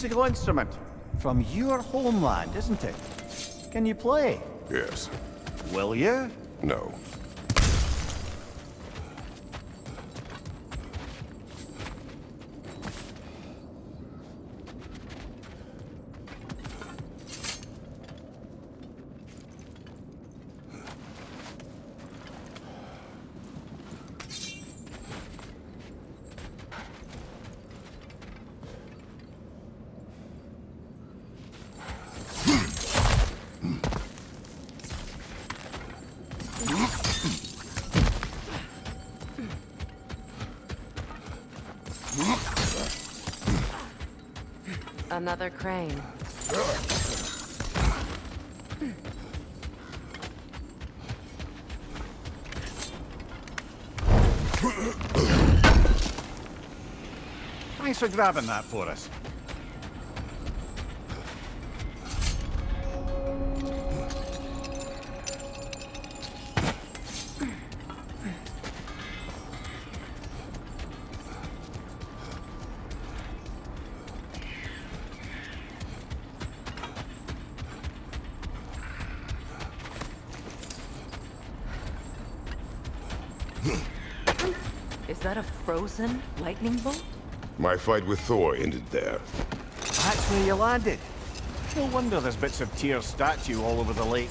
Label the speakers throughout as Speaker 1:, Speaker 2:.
Speaker 1: musical instrument. From your homeland, isn't it? Can you play?
Speaker 2: Yes.
Speaker 1: Will you?
Speaker 2: No.
Speaker 3: Another crane.
Speaker 1: Thanks for grabbing that for us.
Speaker 3: Is that a frozen lightning bolt?
Speaker 2: My fight with Thor ended there.
Speaker 1: That's where you landed. No wonder there's bits of Tyr's statue all over the lake.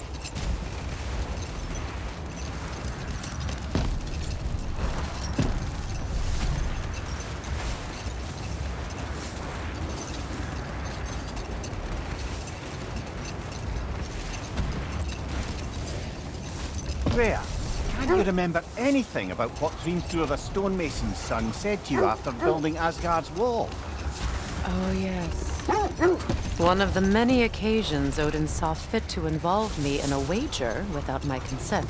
Speaker 1: Rhea, can you remember anything about what Hrimthur the stonemason's son said to you after building Asgard's wall?
Speaker 3: Oh, yes. One of the many occasions Odin saw fit to involve me in a wager without my consent.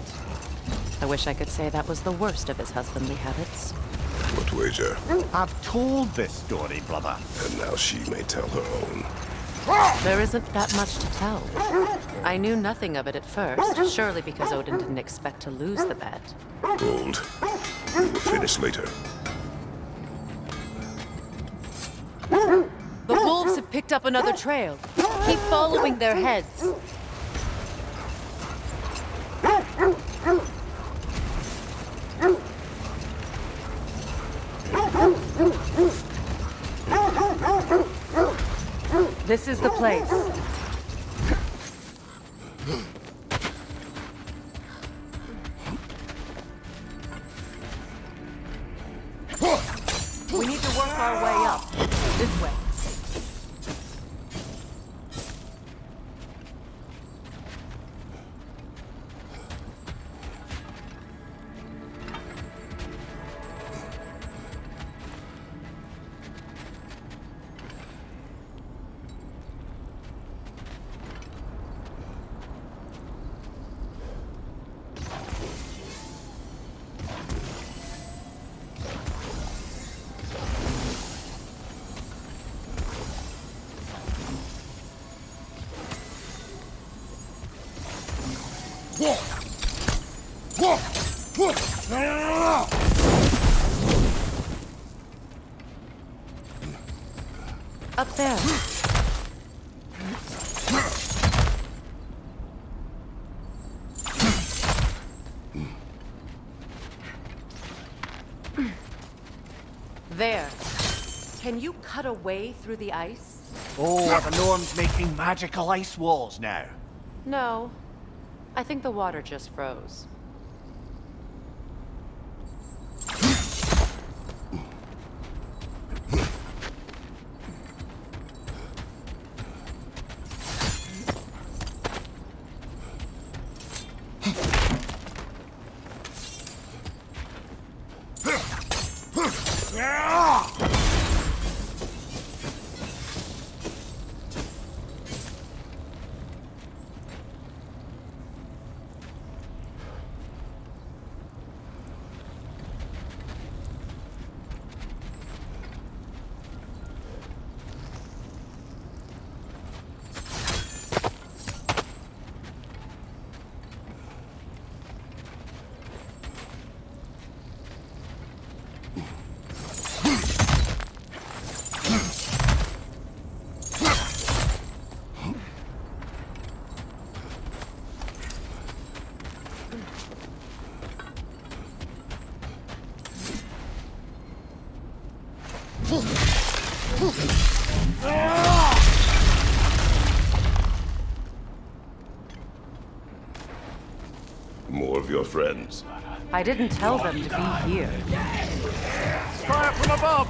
Speaker 3: I wish I could say that was the worst of his husbandly habits.
Speaker 2: What wager?
Speaker 1: I've told this story, brother.
Speaker 2: And now she may tell her own.
Speaker 3: There isn't that much to tell. I knew nothing of it at first, surely because Odin didn't expect to lose the bet.
Speaker 2: Hold. We will finish later.
Speaker 3: The wolves have picked up another trail. Keep following their heads. This is the place. We need to work our way up. This way. Up there. There. Can you cut a way through the ice?
Speaker 1: Oh, are the Norns making magical ice walls now?
Speaker 3: No. I think the water just froze.
Speaker 2: More of your friends.
Speaker 3: I didn't tell them to be here.
Speaker 1: Fire from above!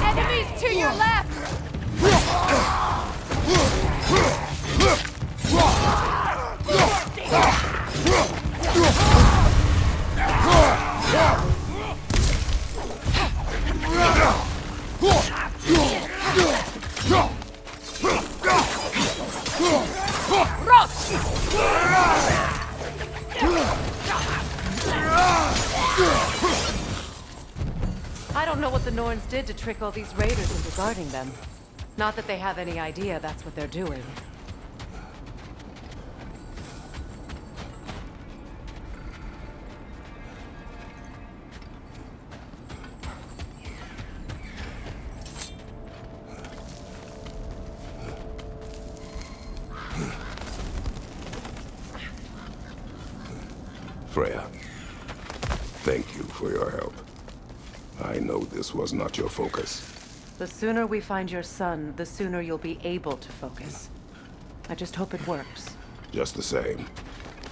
Speaker 3: Enemies to your left! I don't know what the Norns did to trick all these raiders into guarding them. Not that they have any idea that's what they're doing.
Speaker 2: Freya, thank you for your help. I know this was not your focus.
Speaker 3: The sooner we find your son, the sooner you'll be able to focus. I just hope it works.
Speaker 2: Just the same,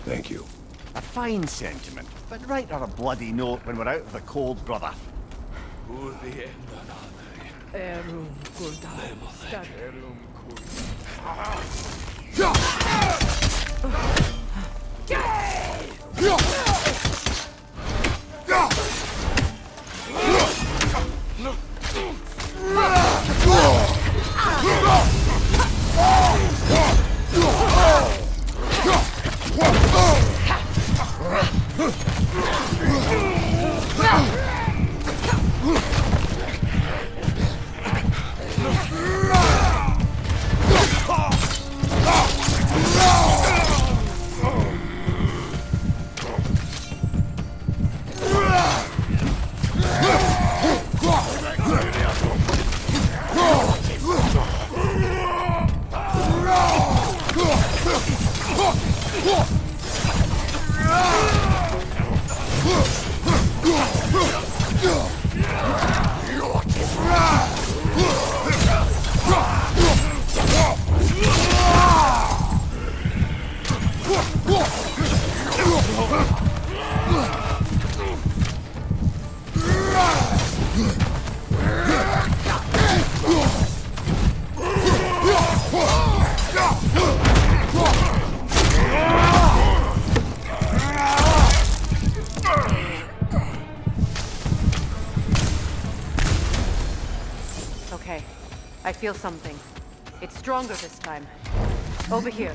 Speaker 2: thank you.
Speaker 1: A fine sentiment, but write her a bloody note when we're out of the cold, brother.
Speaker 3: Okay, I feel something. It's stronger this time. Over here.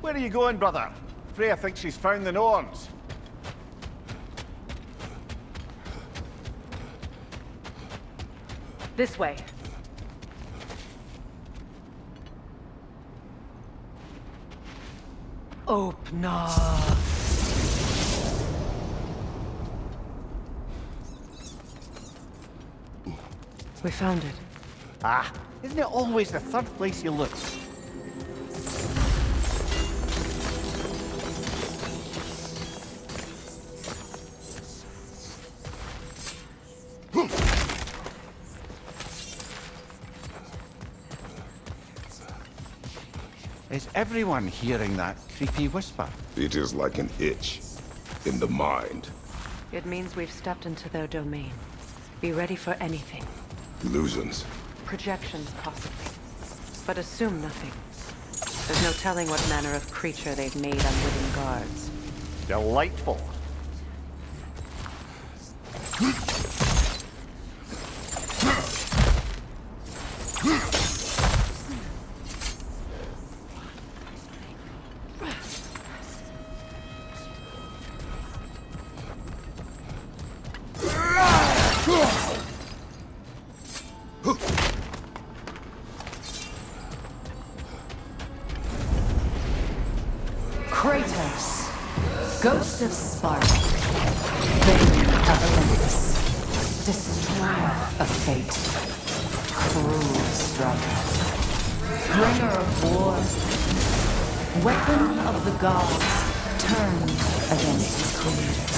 Speaker 1: Where are you going, brother? Freya thinks she's found the Norns.
Speaker 3: This way. Opna. We found it.
Speaker 1: Ah, isn't it always the third place you look? Is everyone hearing that creepy whisper?
Speaker 2: It is like an itch in the mind.
Speaker 3: It means we've stepped into their domain. Be ready for anything.
Speaker 2: Illusions.
Speaker 3: Projections, possibly. But assume nothing. There's no telling what manner of creature they've made unwitting guards.
Speaker 1: Delightful.
Speaker 3: Kratos, Ghost of Sparta, Bane of Olympus, Destroyer of Fate, Cruel Striker, Bringer of War, Weapon of the Gods, turned against his creators.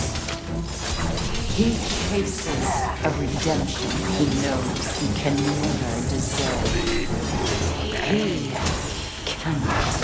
Speaker 3: He chases a redemption he knows he can never deserve. He cannot.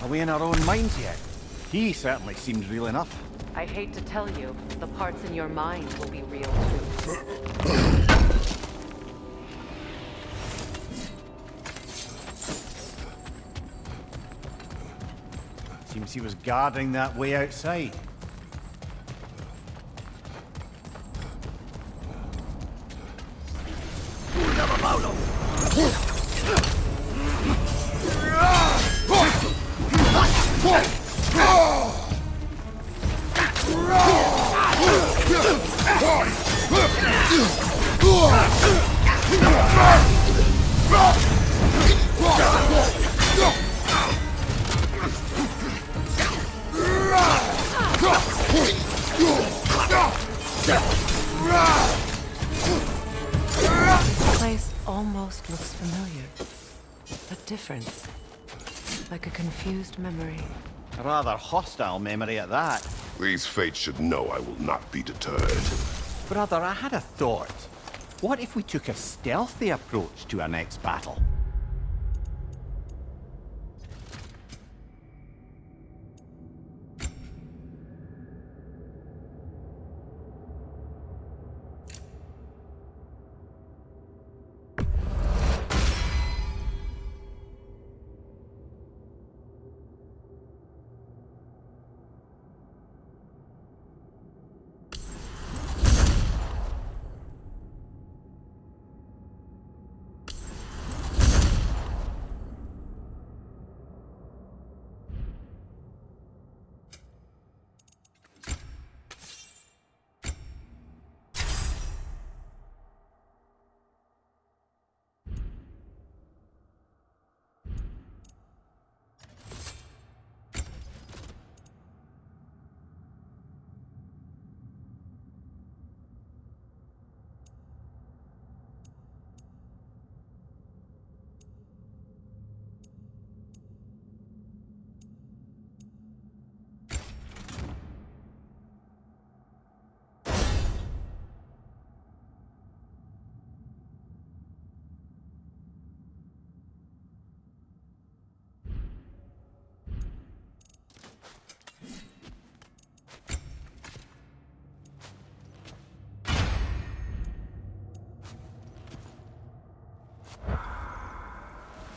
Speaker 1: Are we in our own minds yet? He certainly seems real enough.
Speaker 3: I hate to tell you, the parts in your mind will be real too.
Speaker 1: Seems he was guarding that way outside.
Speaker 3: The place almost looks familiar, but different. Like a confused memory.
Speaker 1: A rather hostile memory at that.
Speaker 2: These fates should know I will not be deterred.
Speaker 1: Brother, I had a thought. What if we took a stealthy approach to our next battle?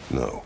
Speaker 2: No.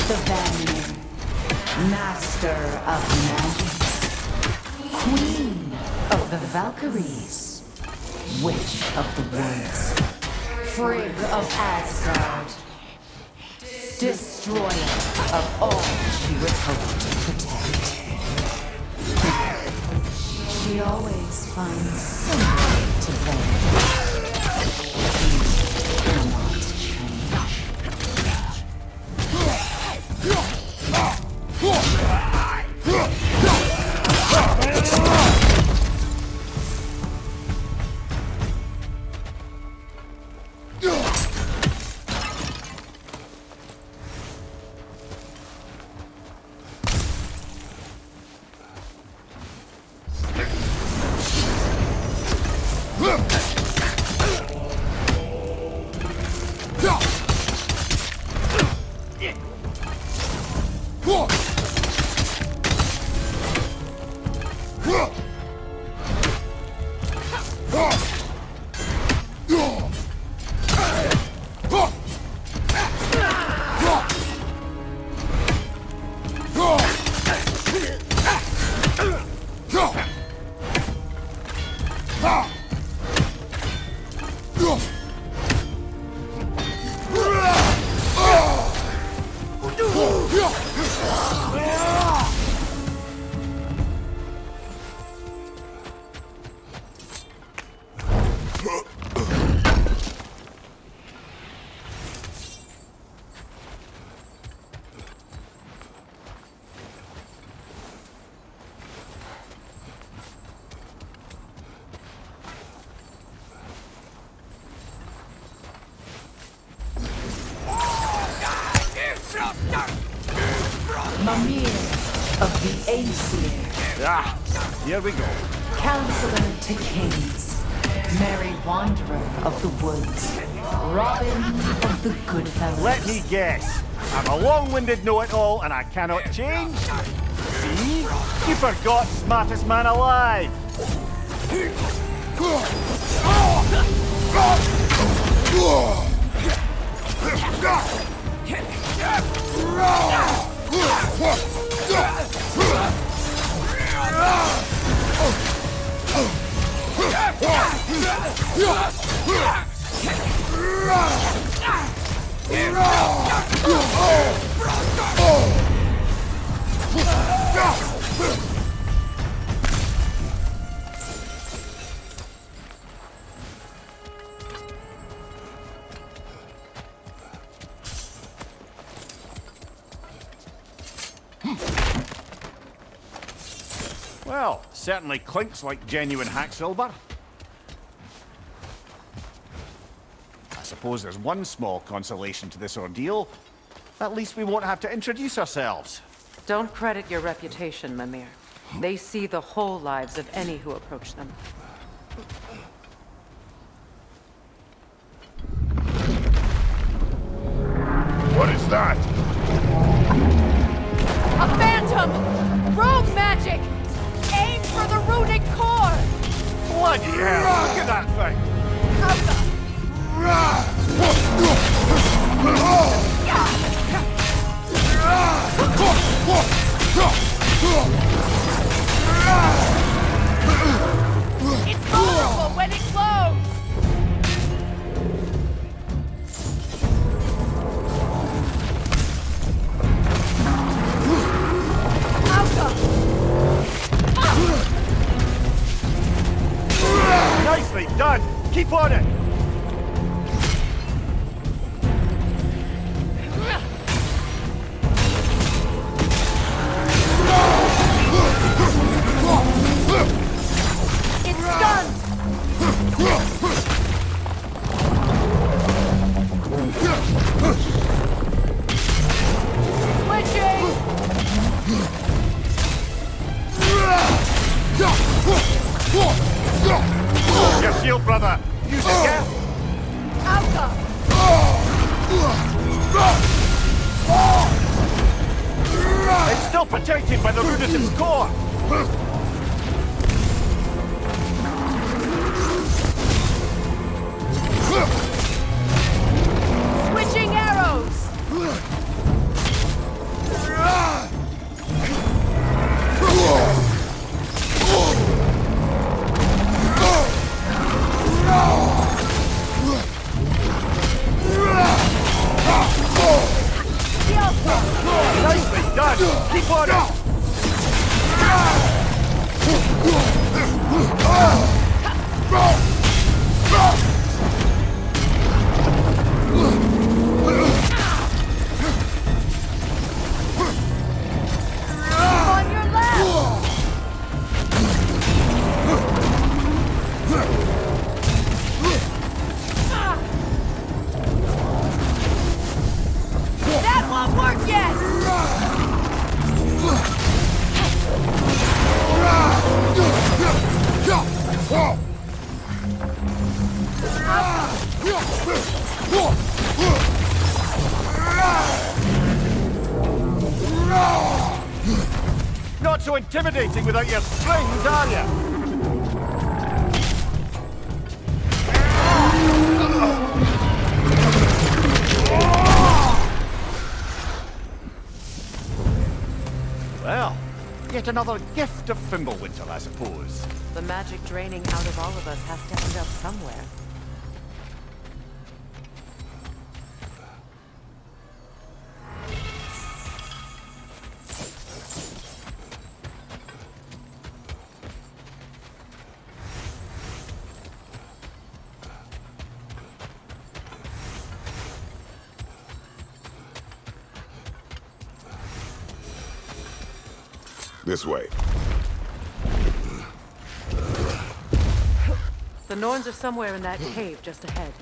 Speaker 3: The Vanir, Master of Magics, Queen of the Valkyries, Witch of the Woods, Frigg of Asgard, Destroyer of all she would hope to protect.
Speaker 4: She always finds somebody to blame. You cannot change. Mimir of the Aesir.
Speaker 1: Ah, here we go.
Speaker 4: Counselor to kings. Merry wanderer of the woods. Robin of the good fellows.
Speaker 1: Let me guess. I'm a long-winded know-it-all and I cannot change? See? You forgot smartest man alive. Well, certainly clinks like genuine hack silver. I suppose there's one small consolation to this ordeal. At least we won't have to introduce ourselves.
Speaker 3: Don't credit your reputation, Mimir. They see the whole lives of any who approach them.
Speaker 2: What is that?
Speaker 5: A phantom! Rogue magic! Aim for the runic core!
Speaker 1: Bloody hell, look at that thing!
Speaker 5: It's vulnerable when it glows!
Speaker 1: Nicely done! Keep on it!
Speaker 5: It's done! Switching!
Speaker 1: Your shield, brother! Use it, yeah?
Speaker 5: Alka!
Speaker 1: It's still protected by the Runetim's core!
Speaker 5: Switching arrows!
Speaker 1: Nicely done! Keep on it! Not so intimidating without your strings, are you? Well, yet another gift of Fimbulwinter, I suppose.
Speaker 3: The magic draining out of all of us has to end up somewhere.
Speaker 2: This way.
Speaker 3: The Norns are somewhere in that cave just ahead.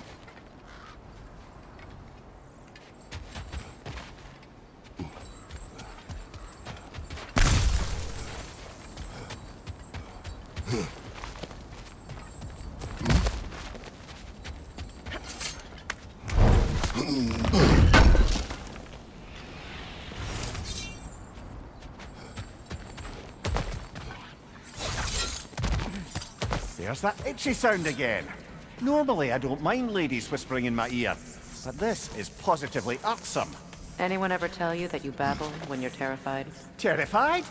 Speaker 1: There's that itchy sound again. Normally I don't mind ladies whispering in my ear, but this is positively irksome.
Speaker 3: Anyone ever tell you that you babble when you're terrified?
Speaker 1: Terrified?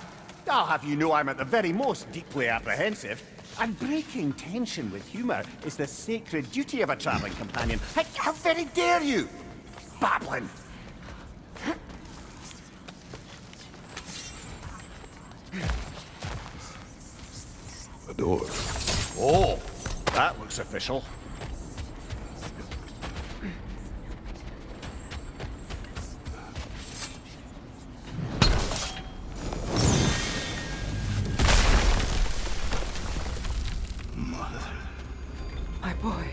Speaker 1: I'll have you know I'm at the very most deeply apprehensive. And breaking tension with humour is the sacred duty of a travelling companion. How very dare you! Babbling!
Speaker 2: A door.
Speaker 1: Oh, that looks official.
Speaker 5: My boy.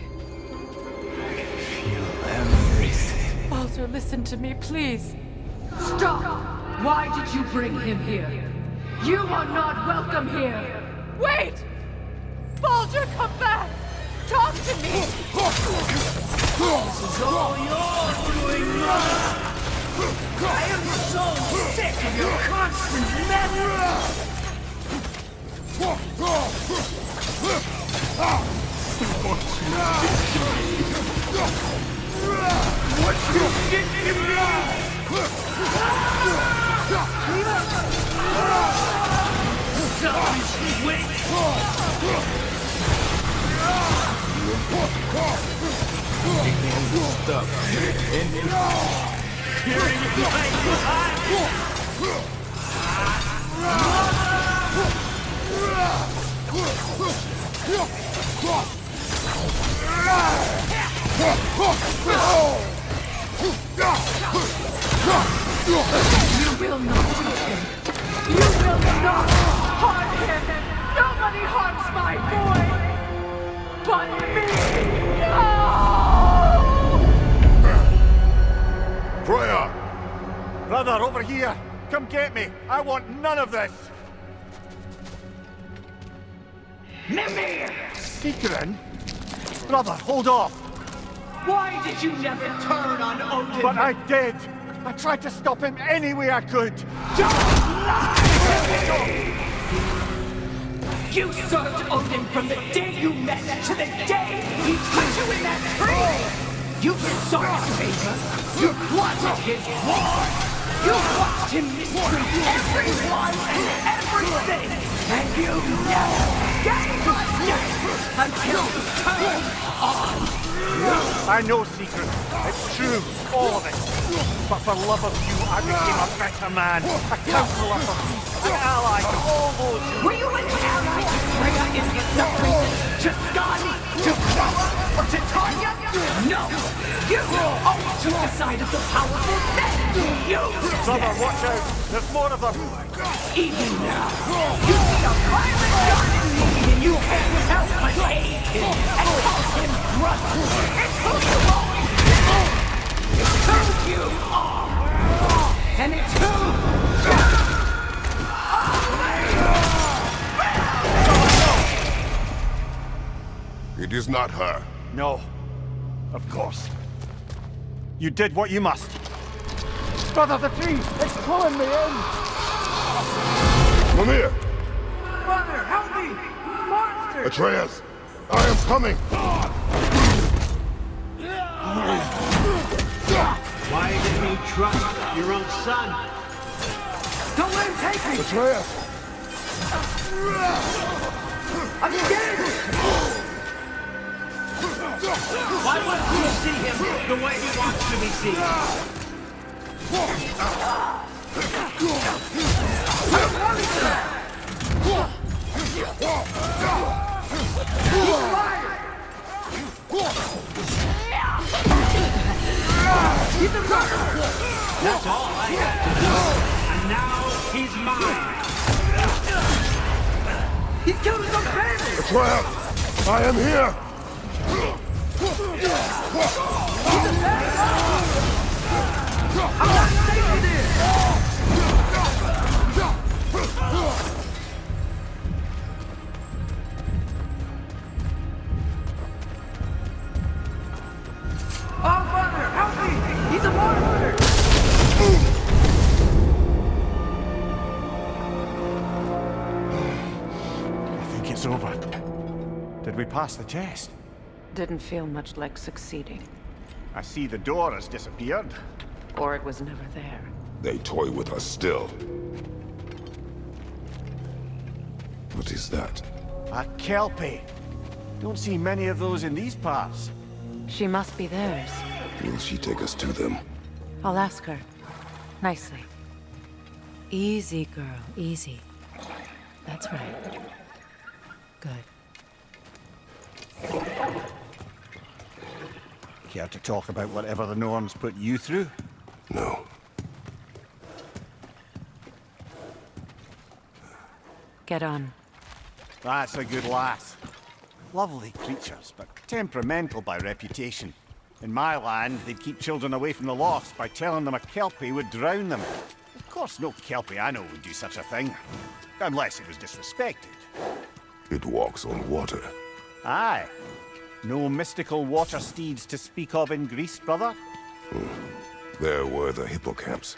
Speaker 6: Feel everything.
Speaker 5: Baldur, listen to me, please.
Speaker 4: Stop! Why did you bring him here? You are not welcome here!
Speaker 5: Wait! Baldur, come back! Talk to me!
Speaker 6: This is all you're doing, brother! I am so sick of your constant meddling! What you did to me! Selfish wait! Stuck. And hearing it behind
Speaker 4: You will not touch him! You will not harm him! Nobody harms my boy! But me! No!
Speaker 2: Freya!
Speaker 1: Brother, over here! Come get me! I want none of this!
Speaker 6: Mimir!
Speaker 1: Secret? Brother, hold off!
Speaker 6: Why did you never turn on Odin?
Speaker 1: But I did! I tried to stop him any way I could!
Speaker 6: Don't lie to me! You served Odin from the day you met to the day he put you in that tree! You sought his favor, you plotted his war, you watched him mistreat everyone and everything, and you never gave up until you turned on.
Speaker 1: I know, Secret. It's true, all of it. But for love of you, I became a better man, a counselor for peace, an ally to all those who...
Speaker 6: Were you an ally to Freya in the suffering, to Skadi, to Groa, or to Tanya? No! You always took the side of the powerful men! You!
Speaker 1: Brother, watch out! There's more of them!
Speaker 6: Even now, you see a violent god in me, and you can't help but hate him, and call him brother! It's who you always been! It's who you are! And it's who...
Speaker 2: It is not her.
Speaker 1: No. Of course. You did what you must. Brother, the tree! It's pulling me in!
Speaker 2: Mimir!
Speaker 6: Mother, help me! Monster!
Speaker 2: Atreus! I am coming!
Speaker 7: Why didn't you trust your own son?
Speaker 6: Don't let him take me!
Speaker 2: Atreus!
Speaker 6: I'm scared!
Speaker 7: Why wouldn't you see him the way he wants to be seen?
Speaker 6: He's a murderer!
Speaker 7: That's all I have to know. And now he's mine.
Speaker 6: He's killed his own family!
Speaker 2: Atreus! I am here!
Speaker 6: I'm not safe with this! Oh, Mother, help me! He's a monster!
Speaker 1: I think it's over. Did we pass the test?
Speaker 3: Didn't feel much like succeeding.
Speaker 1: I see the door has disappeared.
Speaker 3: Or it was never there.
Speaker 2: They toy with us still. What is that?
Speaker 1: A Kelpie. Don't see many of those in these parts.
Speaker 3: She must be theirs.
Speaker 2: Will she take us to them?
Speaker 3: I'll ask her. Nicely. Easy, girl. Easy. That's right. Good.
Speaker 1: Care to talk about whatever the Norns put you through?
Speaker 2: No.
Speaker 3: Get on.
Speaker 1: That's a good lass. Lovely creatures, but temperamental by reputation. In my land, they'd keep children away from the lost by telling them a Kelpie would drown them. Of course, no Kelpie I know would do such a thing. Unless it was disrespected.
Speaker 2: It walks on water.
Speaker 1: Aye. No mystical water steeds to speak of in Greece, brother?
Speaker 2: There were the hippocamps.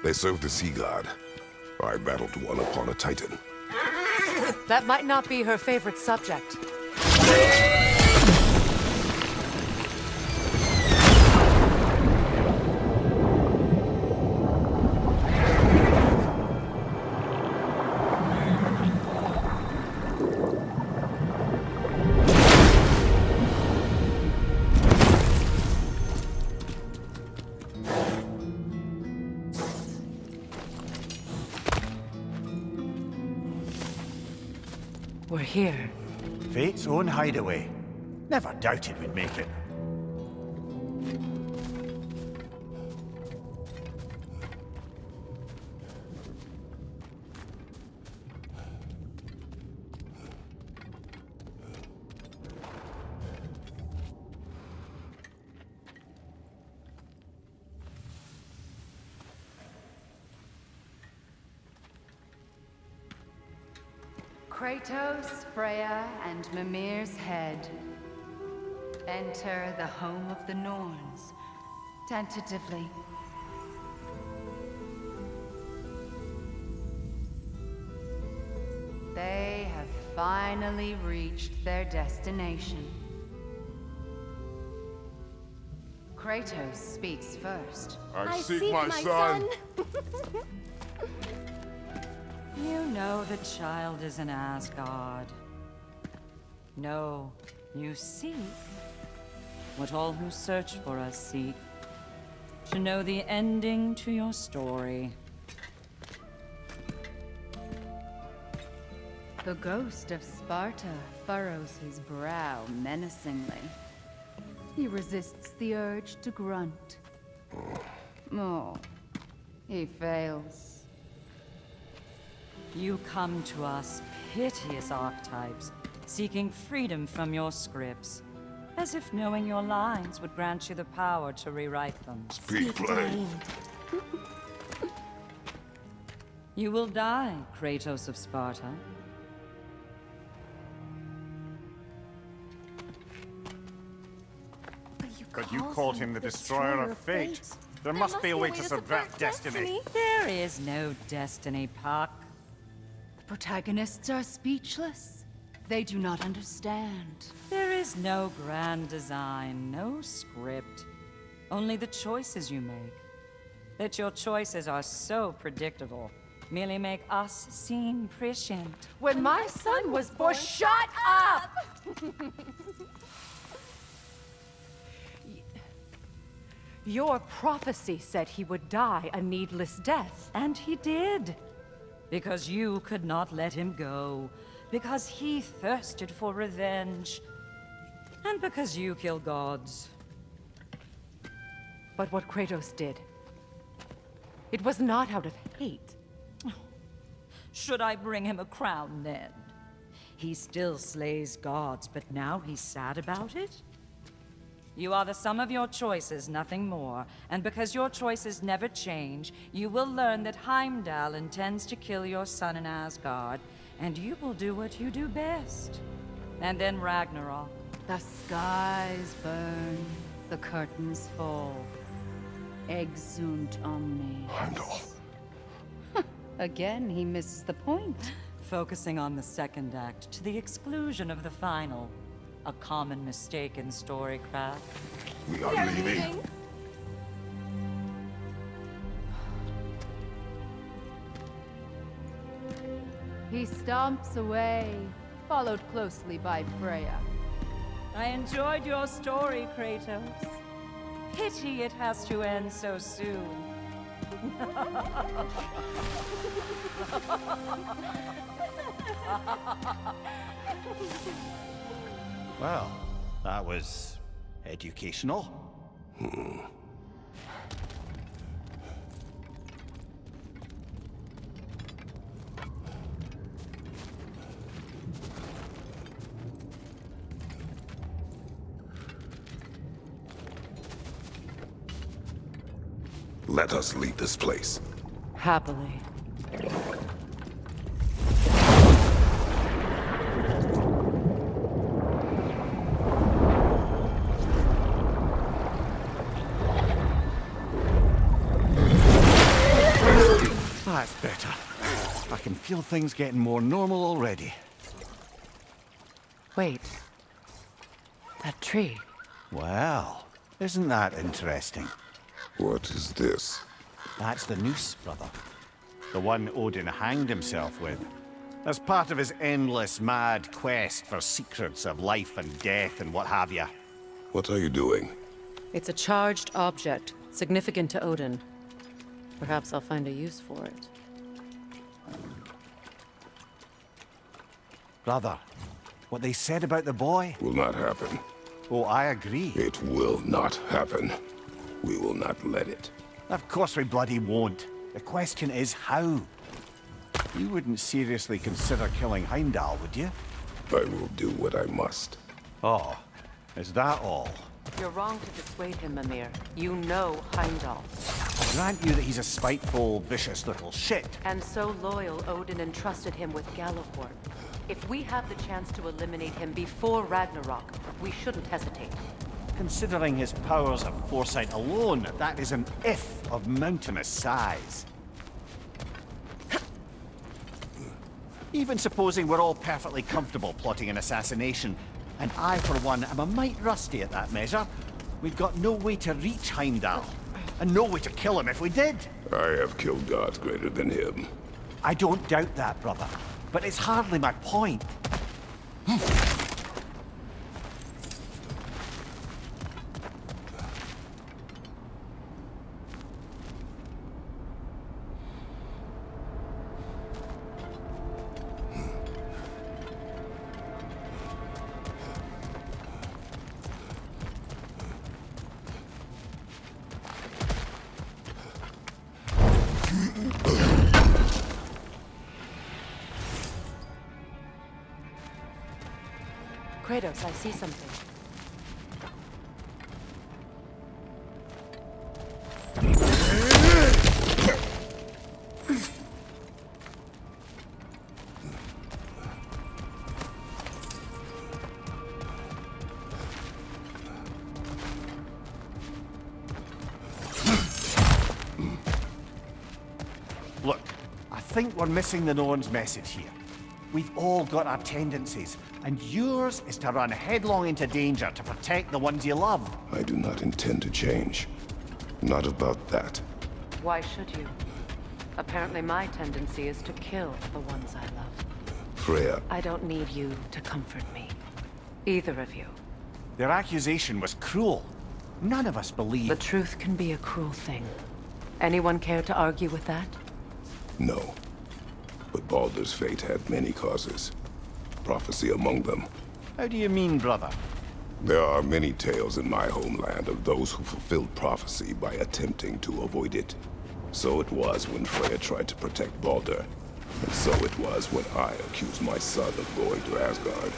Speaker 2: They served the sea god. I battled one upon a titan.
Speaker 3: That might not be her favorite subject. We're here.
Speaker 1: Fate's own hideaway. Never doubted we'd make it.
Speaker 8: Kratos, Freya, and Mimir's head. Enter the home of the Norns, tentatively. They have finally reached their destination. Kratos speaks first.
Speaker 2: I seek my son.
Speaker 9: You know the child is in Asgard. No, you seek what all who search for us seek. To know the ending to your story.
Speaker 8: The ghost of Sparta furrows his brow menacingly. He resists the urge to grunt. Oh, he fails.
Speaker 9: You come to us, piteous archetypes, seeking freedom from your scripts. As if knowing your lines would grant you the power to rewrite them.
Speaker 2: Speak plain.
Speaker 9: You will die, Kratos of Sparta.
Speaker 5: But you
Speaker 1: But you called him the Destroyer of Fate. There must be a way to subvert destiny.
Speaker 9: There is no destiny, Puck.
Speaker 8: The protagonists are speechless. They do not understand.
Speaker 9: There is no grand design, no script. Only the choices you make. That your choices are so predictable merely make us seem prescient.
Speaker 5: When my son was born, shut up! Your prophecy said he would die a needless death.
Speaker 9: And he did. Because you could not let him go. Because he thirsted for revenge. And because you kill gods.
Speaker 5: But what Kratos did, it was not out of hate.
Speaker 9: Should I bring him a crown then? He still slays gods, but now he's sad about it? You are the sum of your choices, nothing more. And because your choices never change, you will learn that Heimdall intends to kill your son in Asgard, and you will do what you do best. And then Ragnarok.
Speaker 8: The skies burn, the curtains fall. Exunt omnes.
Speaker 2: Heimdall.
Speaker 8: Again, he misses the point.
Speaker 9: Focusing on the second act to the exclusion of the final. A common mistake in storycraft.
Speaker 2: We are leaving.
Speaker 8: He stomps away, followed closely by Freya.
Speaker 9: I enjoyed your story, Kratos. Pity it has to end so soon.
Speaker 1: Well, that was educational.
Speaker 2: Let us leave this place.
Speaker 3: Happily.
Speaker 1: That's better. I can feel things getting more normal already.
Speaker 3: Wait. That tree.
Speaker 1: Well, isn't that interesting?
Speaker 2: What is this?
Speaker 1: That's the noose, brother. The one Odin hanged himself with. As part of his endless, mad quest for secrets of life and death and what have you.
Speaker 2: What are you doing?
Speaker 3: It's a charged object, significant to Odin. Perhaps I'll find a use for it.
Speaker 1: Brother, what they said about the boy?
Speaker 2: Will not happen.
Speaker 1: Oh, I agree.
Speaker 2: It will not happen. We will not let it.
Speaker 1: Of course we bloody won't. The question is how. You wouldn't seriously consider killing Heimdall, would you?
Speaker 2: I will do what I must.
Speaker 1: Oh, is that all?
Speaker 3: You're wrong to dissuade him, Mimir. You know Heimdall.
Speaker 1: I grant you that he's a spiteful, vicious little shit.
Speaker 3: And so loyal, Odin entrusted him with Gjallarhorn. If we have the chance to eliminate him before Ragnarok, we shouldn't hesitate.
Speaker 1: Considering his powers of foresight alone, that is an if of mountainous size. Even supposing we're all perfectly comfortable plotting an assassination, and I, for one, am a mite rusty at that measure, we've got no way to reach Heimdall, and no way to kill him if we did.
Speaker 2: I have killed gods greater than him.
Speaker 1: I don't doubt that, brother, but it's hardly my point.
Speaker 3: Kratos, I see something.
Speaker 1: think we're missing the Norn's message here. We've all got our tendencies, and yours is to run headlong into danger to protect the ones you love.
Speaker 2: I do not intend to change. Not about that.
Speaker 3: Why should you? Apparently my tendency is to kill the ones I love.
Speaker 2: Freya,
Speaker 3: I don't need you to comfort me. Either of you.
Speaker 1: Their accusation was cruel. None of us believe...
Speaker 3: The truth can be a cruel thing. Anyone care to argue with that?
Speaker 2: no. But Baldur's fate had many causes. Prophecy among them.
Speaker 1: How do you mean, brother?
Speaker 2: There are many tales in my homeland of those who fulfilled prophecy by attempting to avoid it. So it was when Freya tried to protect Baldur. And so it was when I accused my son of going to Asgard.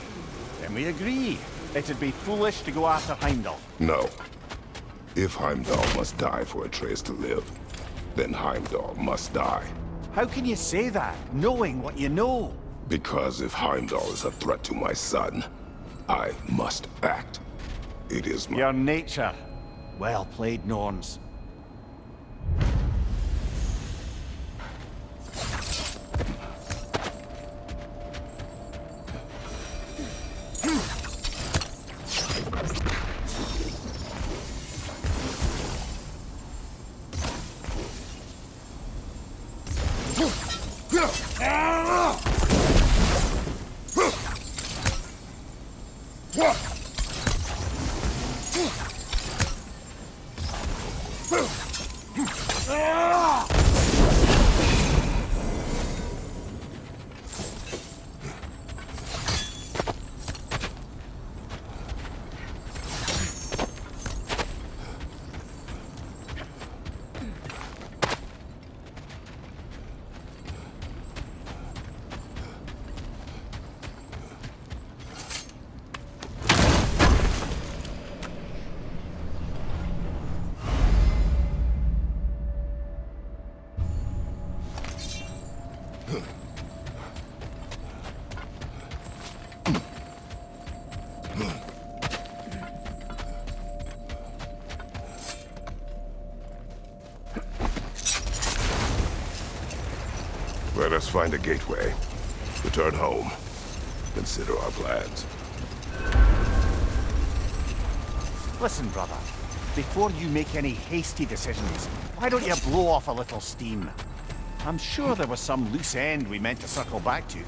Speaker 1: Then we agree. It'd be foolish to go after Heimdall.
Speaker 2: No. If Heimdall must die for Atreus to live, then Heimdall must die.
Speaker 1: How can you say that, knowing what you know?
Speaker 2: Because if Heimdall is a threat to my son, I must act. It is my...
Speaker 1: Your nature. Well played, Norns.
Speaker 2: Let us find a gateway. Return home. Consider our plans.
Speaker 1: Listen, brother. Before you make any hasty decisions, why don't you blow off a little steam? I'm sure there was some loose end we meant to circle back to.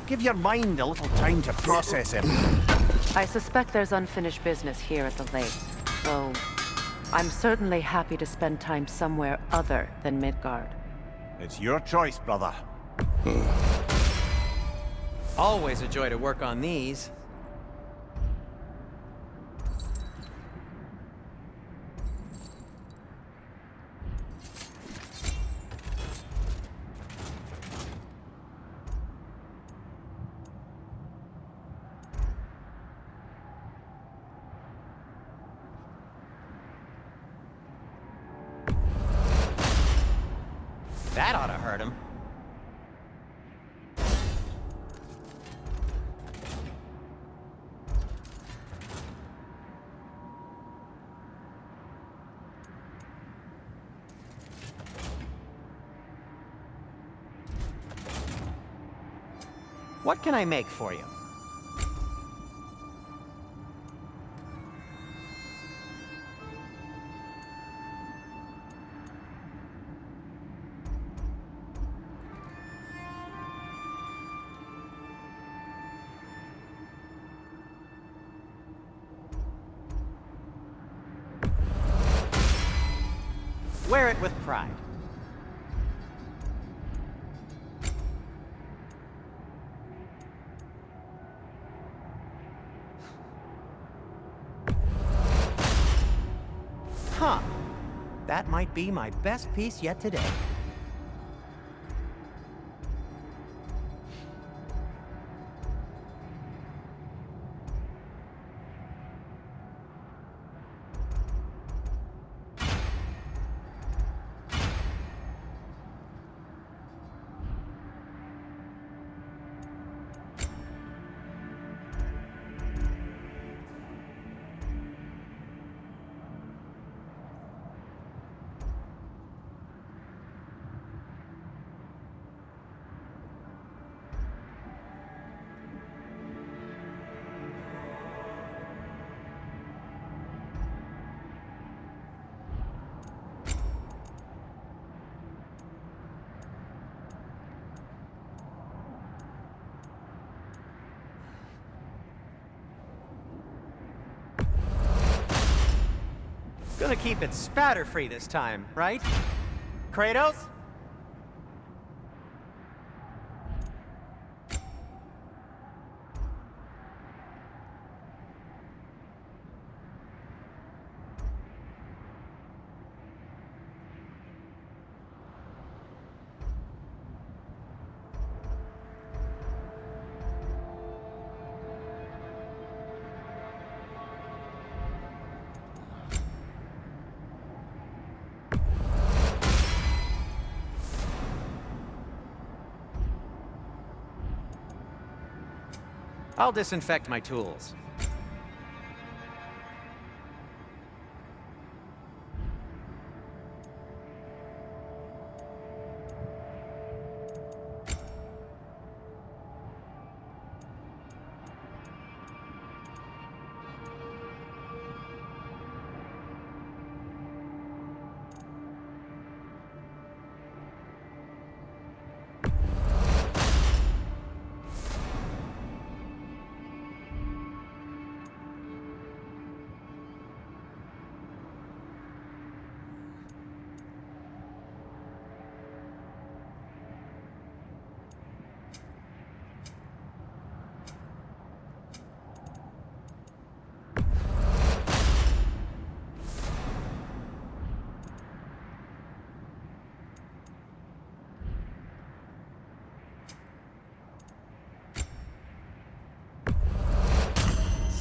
Speaker 1: Give your mind a little time to process everything.
Speaker 3: I suspect there's unfinished business here at the lake. Though, I'm certainly happy to spend time somewhere other than Midgard.
Speaker 1: It's your choice, brother.
Speaker 7: Always a joy to work on these. That ought to hurt him. What can I make for you? Wear it with pride. Huh. That might be my best piece yet today.
Speaker 10: Gonna keep it spatter-free this time, right? Kratos? I'll disinfect my tools.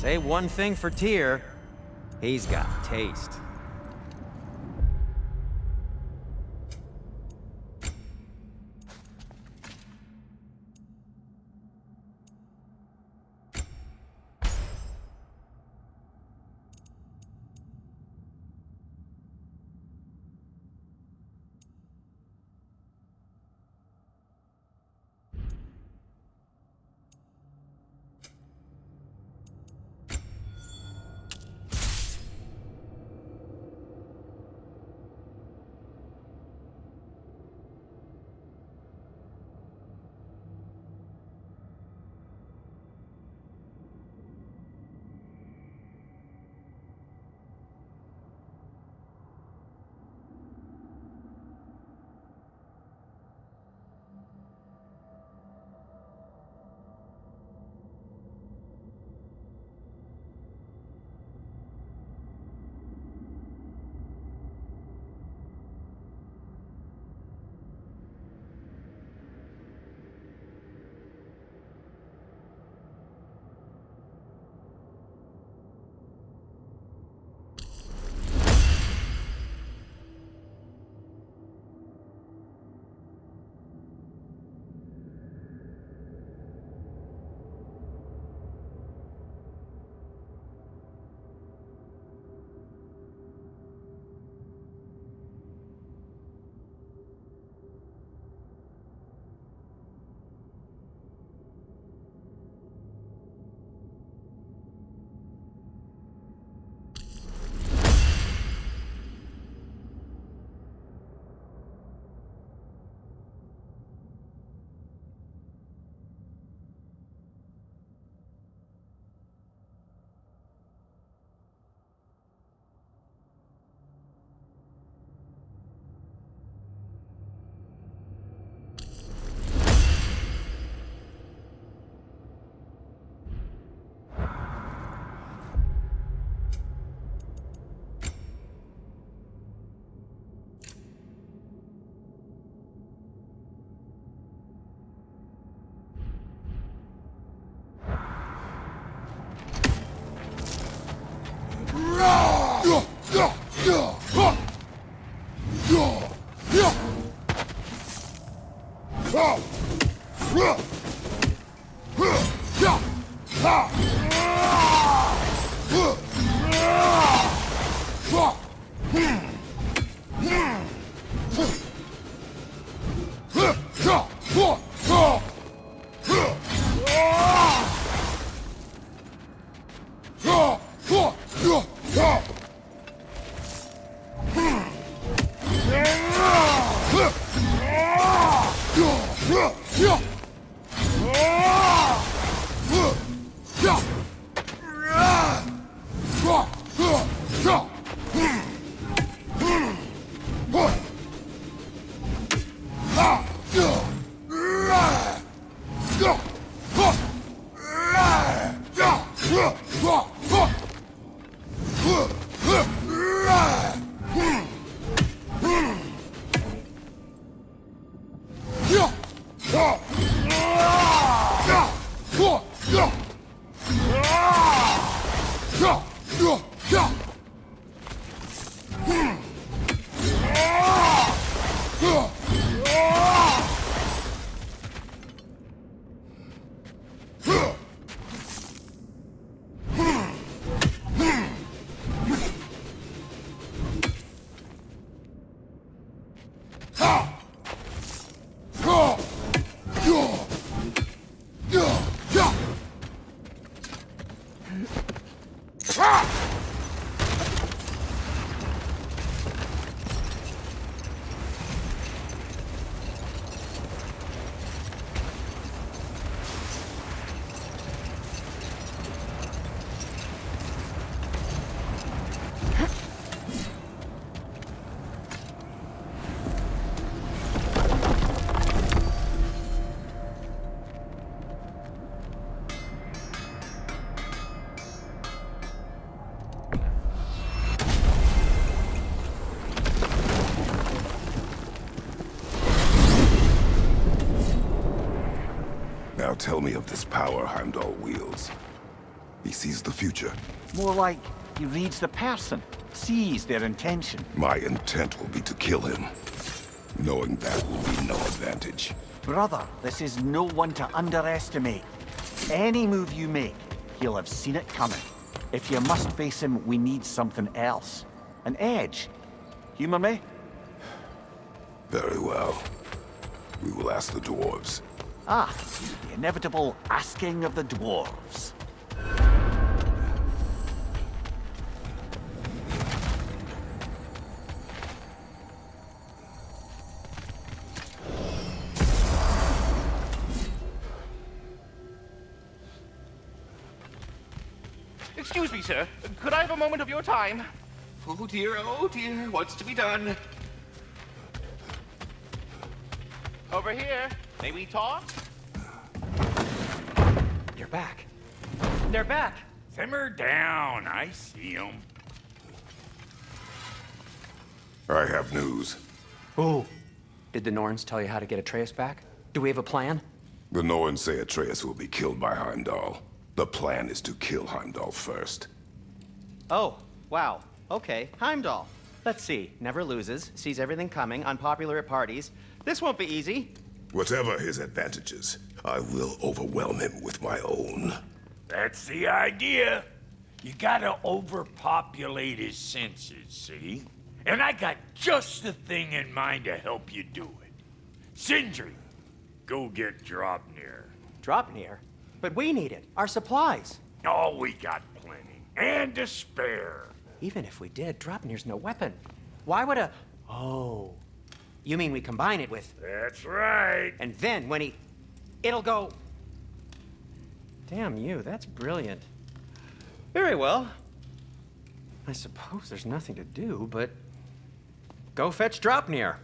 Speaker 10: Say one thing for Tyr, he's got taste.
Speaker 2: Now tell me of this power Heimdall wields. He sees the future.
Speaker 1: More like he reads the person, sees their intention.
Speaker 2: My intent will be to kill him. Knowing that will be no advantage.
Speaker 1: Brother, this is no one to underestimate. Any move you make, he'll have seen it coming. If you must face him, we need something else. An edge. Humor me?
Speaker 2: Very well. We will ask the dwarves.
Speaker 1: Ah, the inevitable asking of the dwarves.
Speaker 11: Excuse me, sir. Could I have a moment of your time? Oh dear, what's to be done? Over here. May we talk?
Speaker 10: You're back. They're back.
Speaker 12: Simmer down. I see them.
Speaker 2: I have news.
Speaker 10: Ooh. Did the Norns tell you how to get Atreus back? Do we have a plan?
Speaker 2: The Norns say Atreus will be killed by Heimdall. The plan is to kill Heimdall first.
Speaker 10: Oh, wow. Okay, Heimdall. Let's see. Never loses, sees everything coming, unpopular at parties. This won't be easy.
Speaker 2: Whatever his advantages, I will overwhelm him with my own.
Speaker 12: That's the idea. You gotta overpopulate his senses, see? And I got just the thing in mind to help you do it. Sindri, go get Draupnir.
Speaker 10: Draupnir? But we need it. Our supplies.
Speaker 12: Oh, we got plenty. And to spare.
Speaker 10: Even if we did, Draupnir's no weapon. Why would a... Oh. You mean we combine it with...
Speaker 12: That's right.
Speaker 10: And then when he... It'll go... Damn you, that's brilliant. Very well. I suppose there's nothing to do, but... Go fetch Draupnir.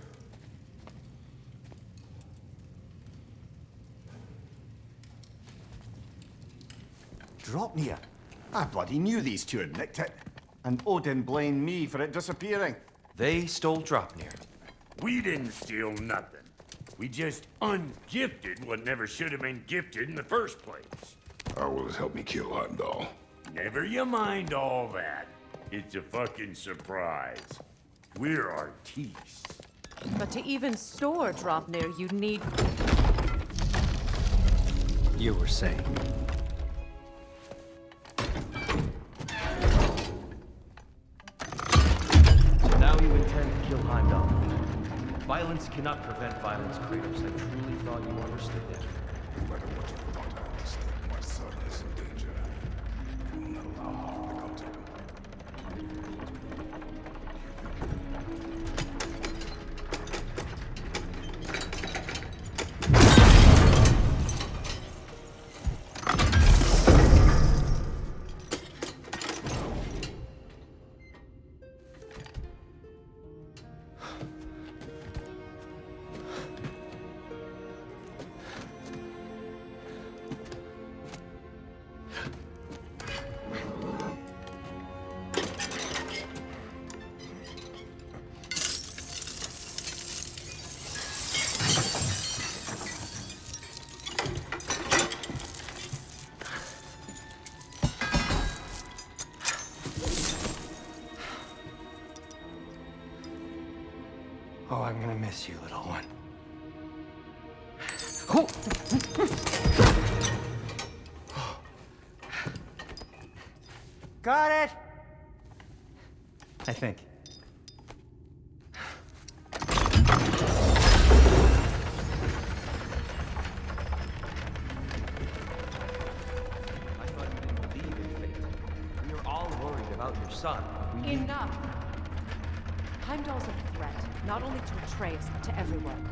Speaker 1: Draupnir? I bloody knew these two had nicked it. And Odin blamed me for it disappearing.
Speaker 7: They stole Draupnir.
Speaker 12: We didn't steal nothing. We just ungifted what never should have been gifted in the first place.
Speaker 2: How will it help me kill Heimdall?
Speaker 12: Never you mind all that. It's a fucking surprise. We're artistes.
Speaker 3: But to even store Draupnir, you'd need...
Speaker 10: You were saying...
Speaker 7: Now you intend to kill Heimdall. Violence cannot prevent violence, Kratos. I truly thought you understood that.
Speaker 2: No matter what you thought I understood, my son is in danger. I will not allow harm to come to him.
Speaker 10: Oh, I'm gonna miss you, little one. Got it! I think.
Speaker 7: I thought you didn't believe in fate. We were all worried about your son.
Speaker 3: Enough! Heimdall's a threat, not only to Atreus, but to everyone.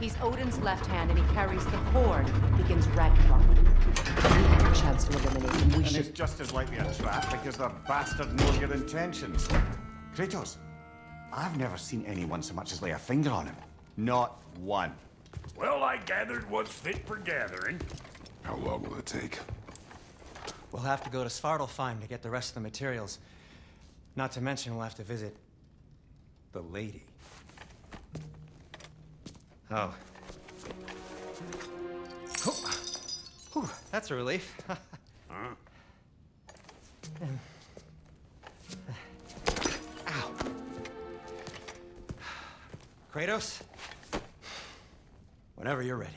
Speaker 3: He's Odin's left hand, and he carries the cord that begins Ragnarök. We have a chance to eliminate him. We
Speaker 1: And
Speaker 3: should...
Speaker 1: it's just as likely a trap because the bastard knows your intentions. Kratos, I've never seen anyone so much as lay a finger on him. Not one.
Speaker 12: Well, I gathered what's fit for gathering.
Speaker 2: How long will it take?
Speaker 10: We'll have to go to Svartalfheim to get the rest of the materials. Not to mention we'll have to visit... the lady. Oh. that's a relief. Ow. Kratos? Whenever you're ready.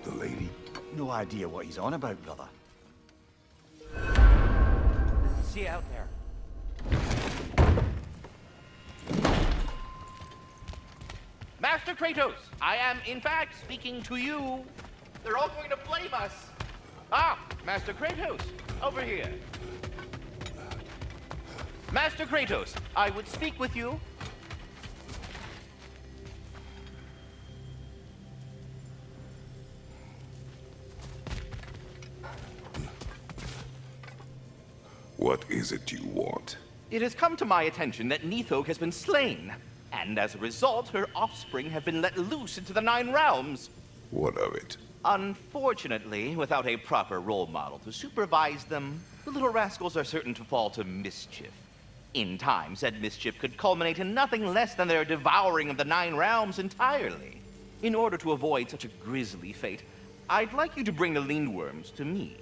Speaker 2: The lady?
Speaker 1: No idea what he's on about, brother.
Speaker 10: See you out there.
Speaker 11: Master Kratos, I am in fact speaking to you. They're all going to blame us. Ah, Master Kratos, over here. Master Kratos, I would speak with you.
Speaker 2: What is it you want?
Speaker 11: It has come to my attention that Nithog has been slain, and as a result, her offspring have been let loose into the Nine Realms.
Speaker 2: What of it?
Speaker 11: Unfortunately, without a proper role model to supervise them, the little rascals are certain to fall to mischief. In time, said mischief could culminate in nothing less than their devouring of the Nine Realms entirely. In order to avoid such a grisly fate, I'd like you to bring the Lindworms to me.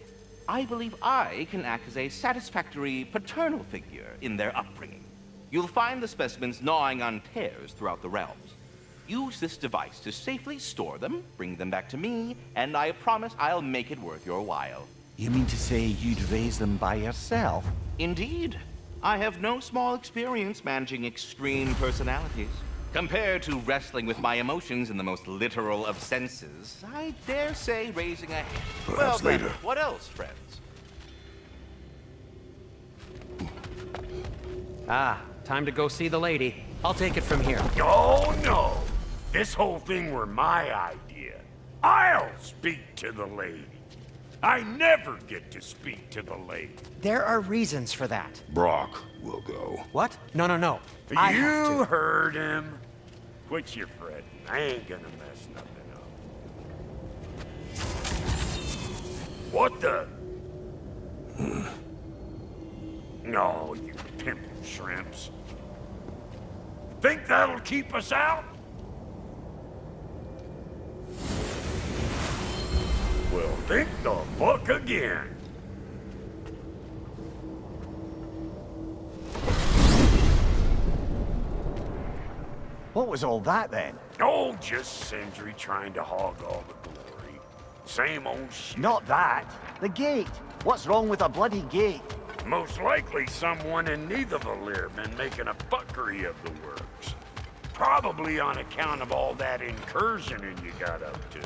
Speaker 11: I believe I can act as a satisfactory paternal figure in their upbringing. You'll find the specimens gnawing on tears throughout the realms. Use this device to safely store them, bring them back to me, and I promise I'll make it worth your while.
Speaker 1: You mean to say you'd raise them by yourself?
Speaker 11: Indeed. I have no small experience managing extreme personalities. Compared to wrestling with my emotions in the most literal of senses, I dare say raising a...
Speaker 2: Perhaps
Speaker 11: well,
Speaker 2: later.
Speaker 11: Then, what else, friends?
Speaker 10: Ah, time to go see the lady. I'll take it from here.
Speaker 12: Oh, no. This whole thing were my idea. I'll speak to the lady. I never get to speak to the lady.
Speaker 10: There are reasons for that.
Speaker 2: Brock will go.
Speaker 10: What? No, no, no. I have
Speaker 12: You
Speaker 10: to.
Speaker 12: heard him. Quit your fretting. I ain't gonna mess nothing up. What the? No, you pimpin' shrimps. Think that'll keep us out? Well, think the fuck again.
Speaker 1: What was all that then?
Speaker 12: Oh, just Sindri trying to hog all the glory. Same old shit.
Speaker 1: Not that. The gate. What's wrong with a bloody gate?
Speaker 12: Most likely someone in Nidavellir been making a fuckery of the works. Probably on account of all that incursioning you got up to.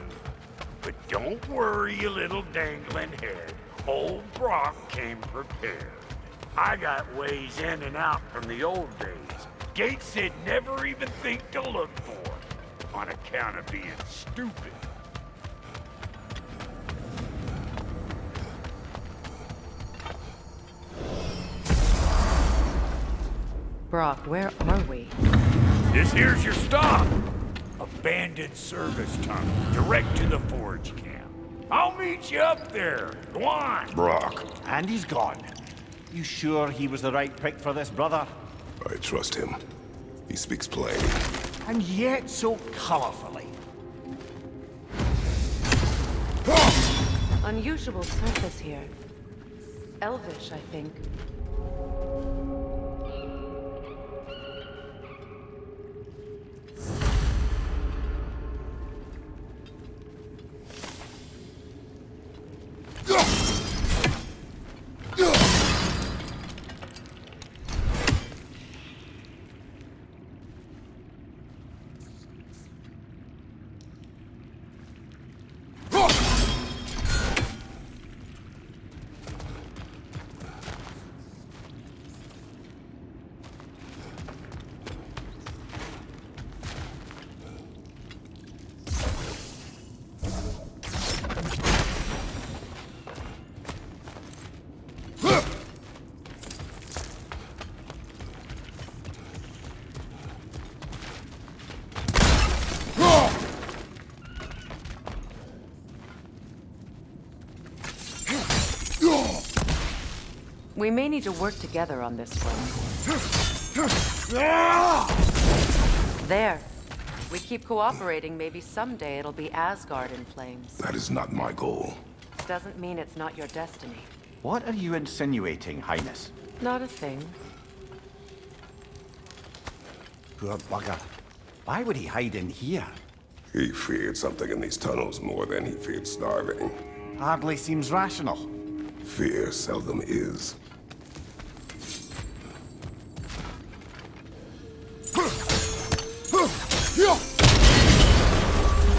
Speaker 12: But don't worry, you little dangling head. Old Brock came prepared. I got ways in and out from the old days. Gates they'd never even think to look for, on account of being stupid.
Speaker 3: Brock, where are we?
Speaker 12: This here's your stop. Abandoned service tunnel, direct to the forge camp. I'll meet you up there. Go on.
Speaker 2: Brock.
Speaker 1: And he's gone. You sure he was the right pick for this, brother?
Speaker 2: I trust him. He speaks plain.
Speaker 1: And yet so colorfully.
Speaker 3: Unusual surface here. Elvish, I think. We may need to work together on this one. There. We keep cooperating, maybe someday it'll be Asgard in flames.
Speaker 2: That is not my goal.
Speaker 3: Doesn't mean it's not your destiny.
Speaker 1: What are you insinuating, Highness?
Speaker 3: Not a thing.
Speaker 1: Poor bugger. Why would he hide in here?
Speaker 2: He feared something in these tunnels more than he feared starving.
Speaker 1: Hardly seems rational.
Speaker 2: Fear seldom is.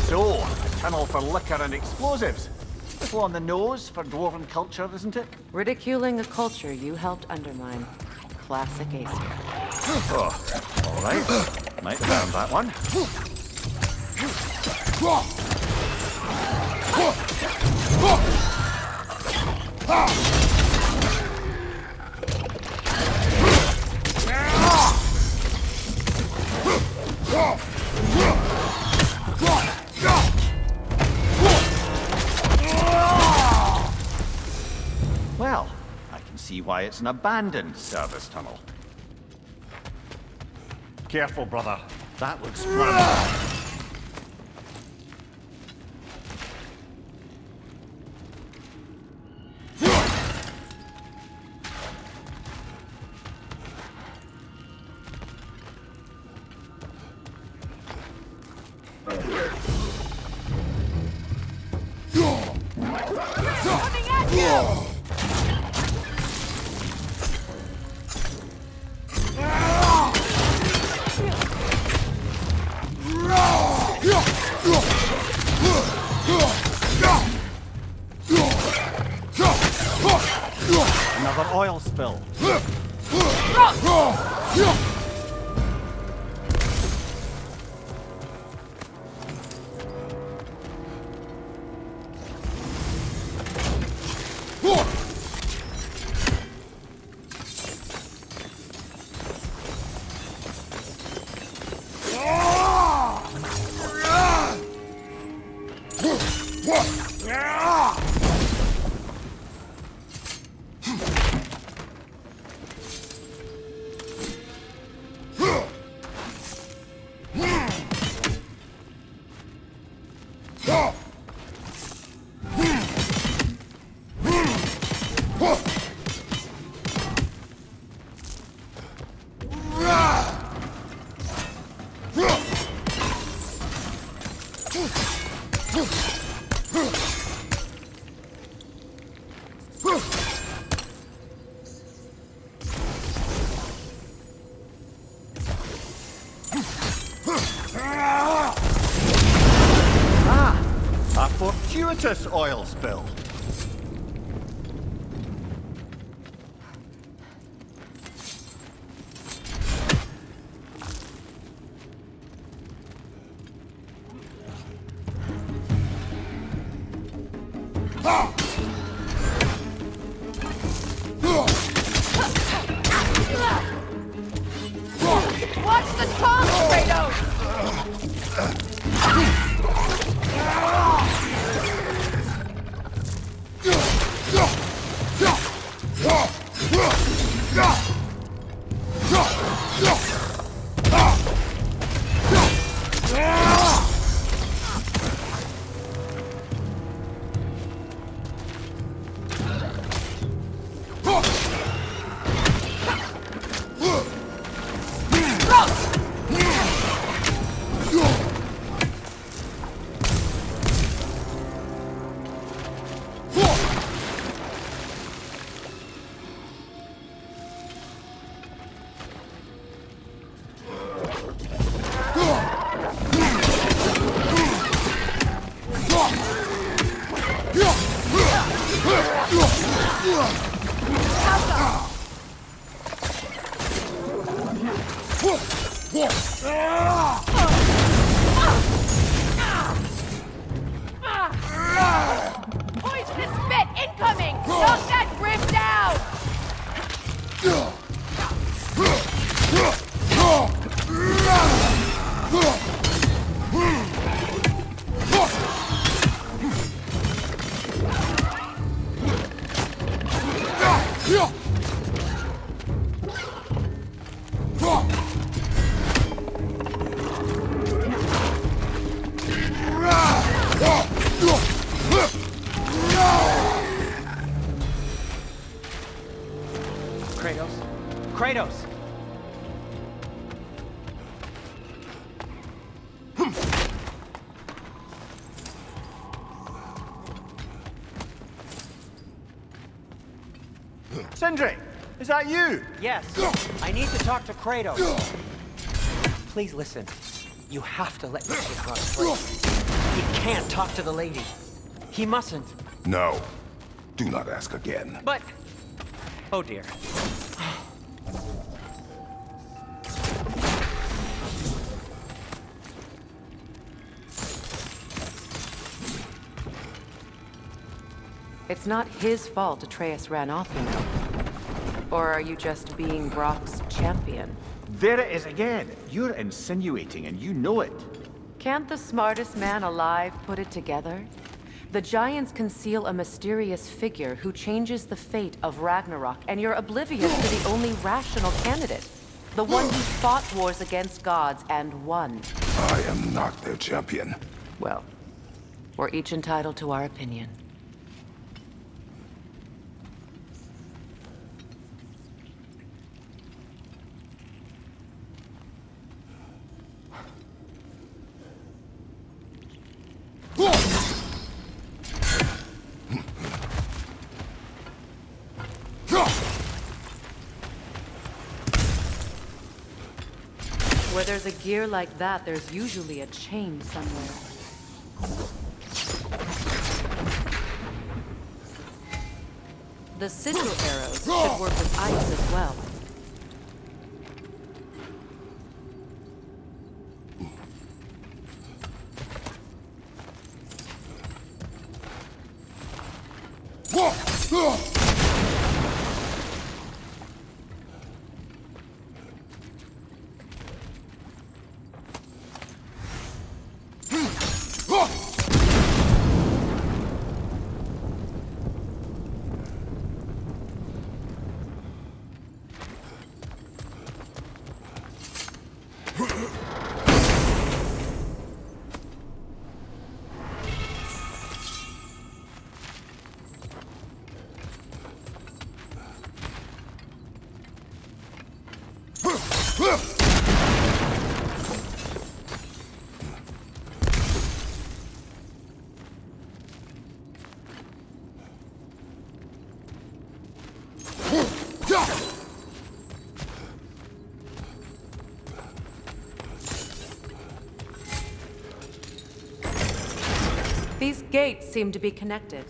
Speaker 1: So, a tunnel for liquor and explosives. Little on the nose for dwarven culture, isn't it?
Speaker 3: Ridiculing a culture you helped undermine. Classic Acer.
Speaker 1: Oh, all right. Might learn that one. Well, I can see why it's an abandoned service tunnel. Careful, brother. That looks flammable. Another oil spill. A fortuitous oil spill.
Speaker 5: Watch the tongue, Kratos! Poisonous spit incoming! Knock that grim down!
Speaker 10: Kratos!
Speaker 1: Sindri, is that you?
Speaker 10: Yes. I need to talk to Kratos. Please listen. You have to let me get run free. He can't talk to the lady. He mustn't.
Speaker 2: No. Do not ask again.
Speaker 10: But... Oh dear.
Speaker 3: It's not his fault Atreus ran off, you know. Or are you just being Brock's champion?
Speaker 1: There it is again. You're insinuating and you know it.
Speaker 3: Can't the smartest man alive put it together? The Giants conceal a mysterious figure who changes the fate of Ragnarok, and you're oblivious to the only rational candidate. The one who fought wars against gods and won.
Speaker 2: I am not their champion.
Speaker 3: Well, we're each entitled to our opinion. Where there's a gear like that, there's usually a chain somewhere. The sigil arrows should work with ice as well. These gates seem to be connected.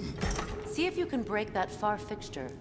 Speaker 3: See if you can break that far fixture.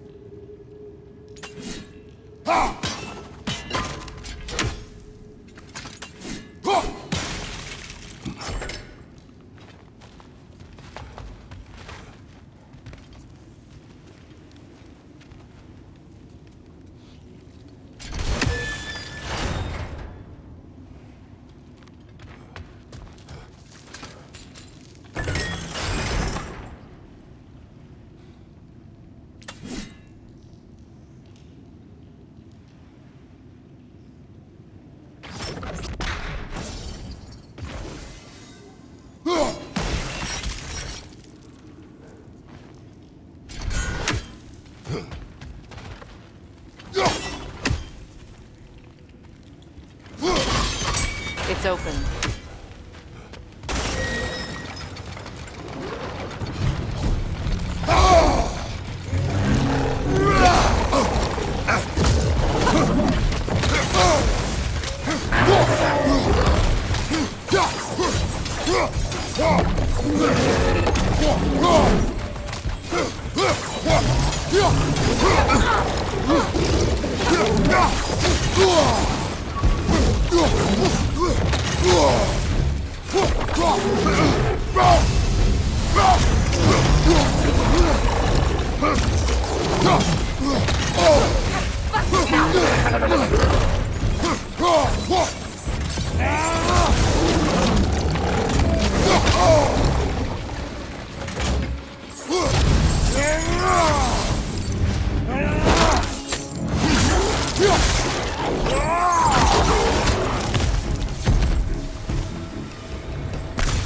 Speaker 3: It's open.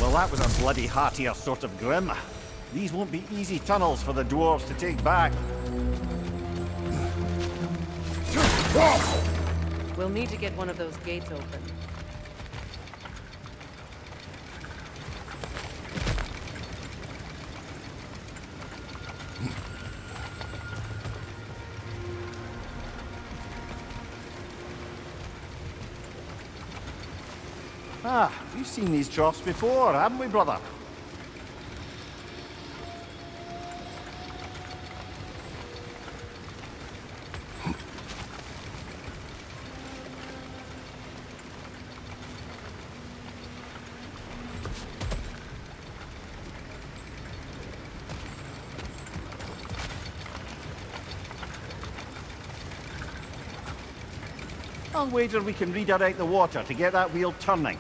Speaker 1: Well, that was a bloody heartier sort of grim. These won't be easy tunnels for the dwarves to take back.
Speaker 3: We'll need to get one of those gates open.
Speaker 1: Ah, we've seen these troughs before, haven't we, brother? I'll wager we can redirect the water to get that wheel turning.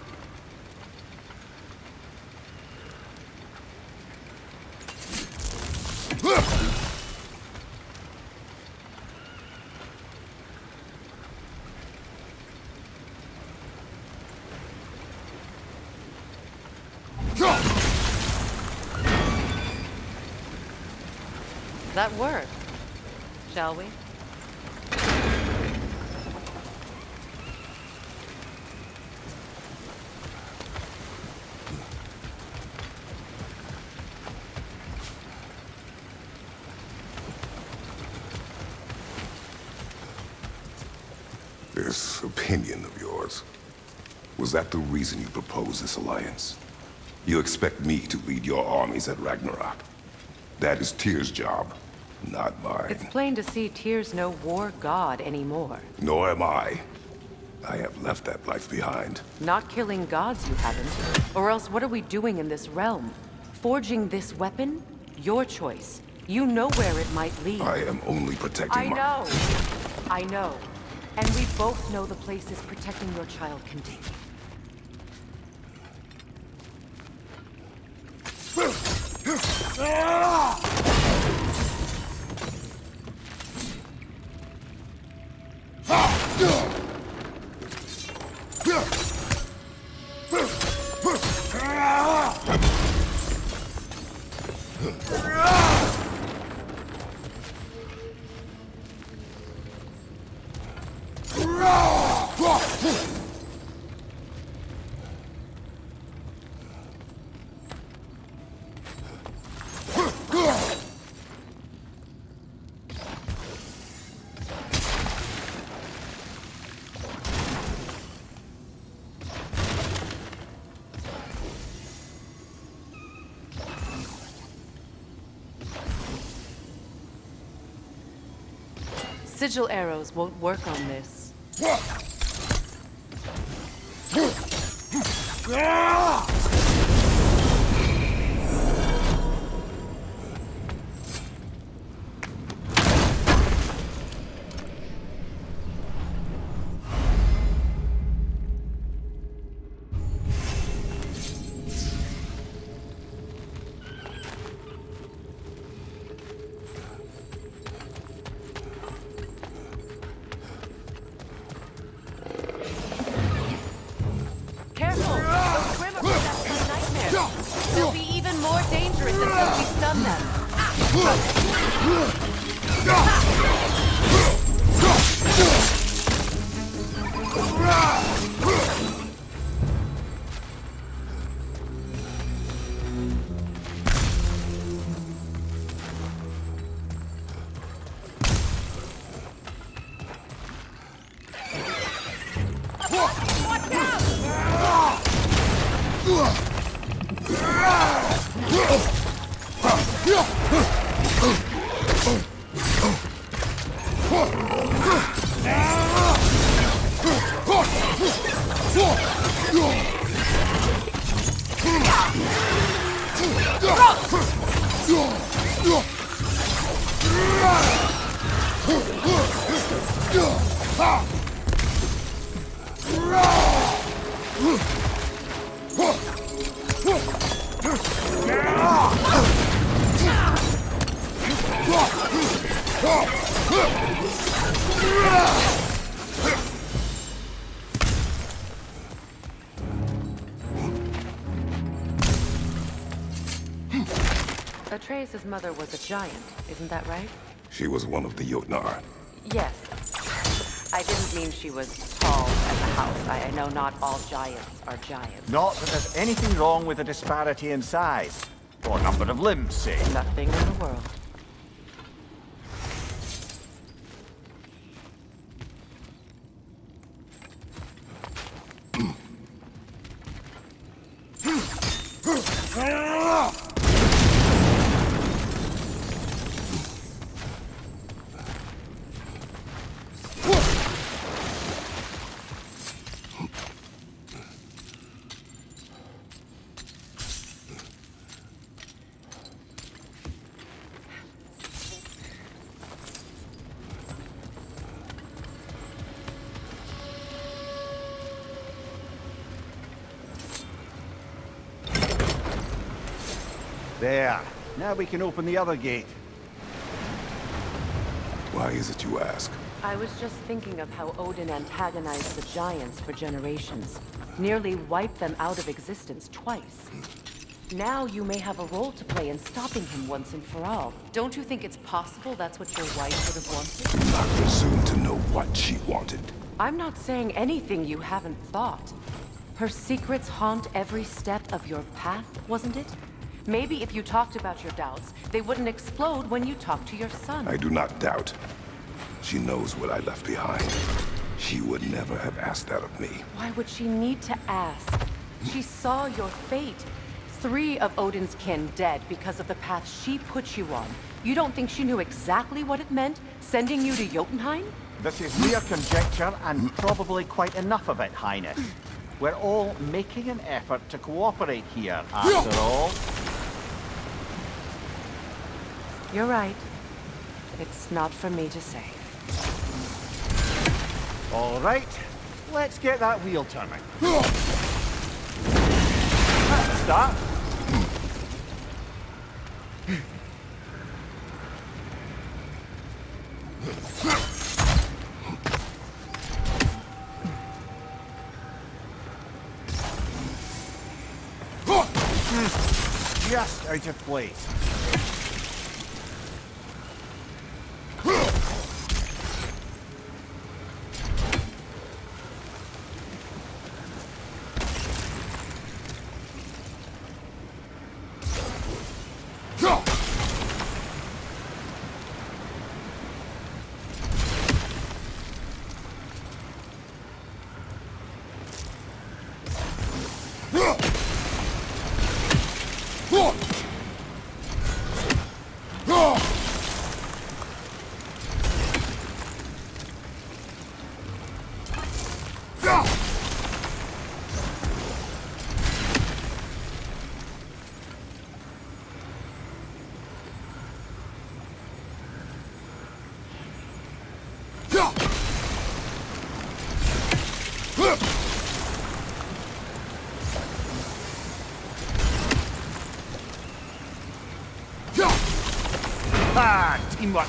Speaker 3: That worked, shall we?
Speaker 2: This opinion of yours, was that the reason you proposed this alliance? You expect me to lead your armies at Ragnarök? That is Tyr's job, not mine.
Speaker 3: It's plain to see Tyr's no war god anymore.
Speaker 2: Nor am I. I have left that life behind.
Speaker 3: Not killing gods, you haven't. Or else what are we doing in this realm? Forging this weapon? Your choice. You know where it might lead.
Speaker 2: I am only protecting
Speaker 3: I know. And we both know the places protecting your child can take. Sigil arrows won't work on this. They'll be even more dangerous until we stun them. Atreus' mother was a giant, isn't that right?
Speaker 2: She was one of the Jotnar.
Speaker 3: Yes. I didn't mean she was tall evolve as a house. I know not all giants are giants.
Speaker 1: Not that there's anything wrong with the disparity in size. Or number of limbs, say.
Speaker 3: Nothing in the world.
Speaker 1: There. Now we can open the other gate.
Speaker 2: Why is it you ask?
Speaker 3: I was just thinking of how Odin antagonized the giants for generations. Nearly wiped them out of existence twice. Now you may have a role to play in stopping him once and for all. Don't you think it's possible that's what your wife would have wanted?
Speaker 2: Do not presume to know what she wanted.
Speaker 3: I'm not saying anything you haven't thought. Her secrets haunt every step of your path, wasn't it? Maybe if you talked about your doubts, they wouldn't explode when you talked to your son.
Speaker 2: I do not doubt. She knows what I left behind. She would never have asked that of me.
Speaker 3: Why would she need to ask? She saw your fate. 3 of Odin's kin dead because of the path she put you on. You don't think she knew exactly what it meant, sending you to Jotunheim?
Speaker 1: This is mere conjecture, and probably quite enough of it, Highness. We're all making an effort to cooperate here, after all.
Speaker 3: You're right. It's not for me to say.
Speaker 1: All right, let's get that wheel turning. That's a start. Just out of place. Ah, teamwork.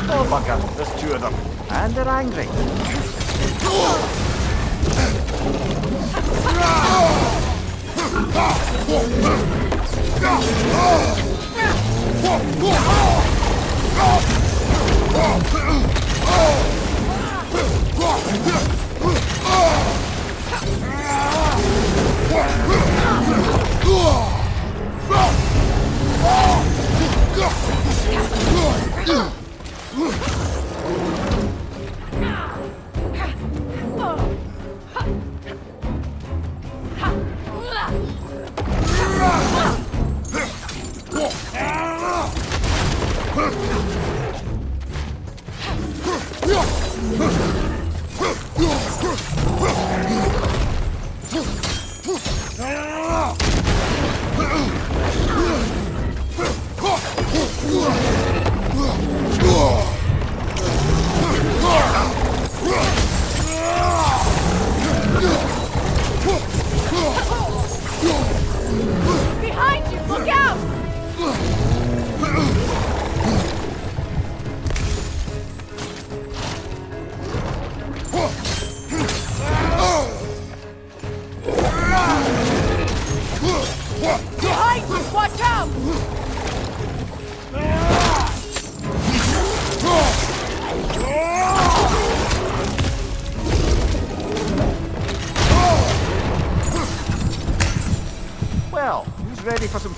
Speaker 1: Oh, bugger, there's 2 of them. And they're angry.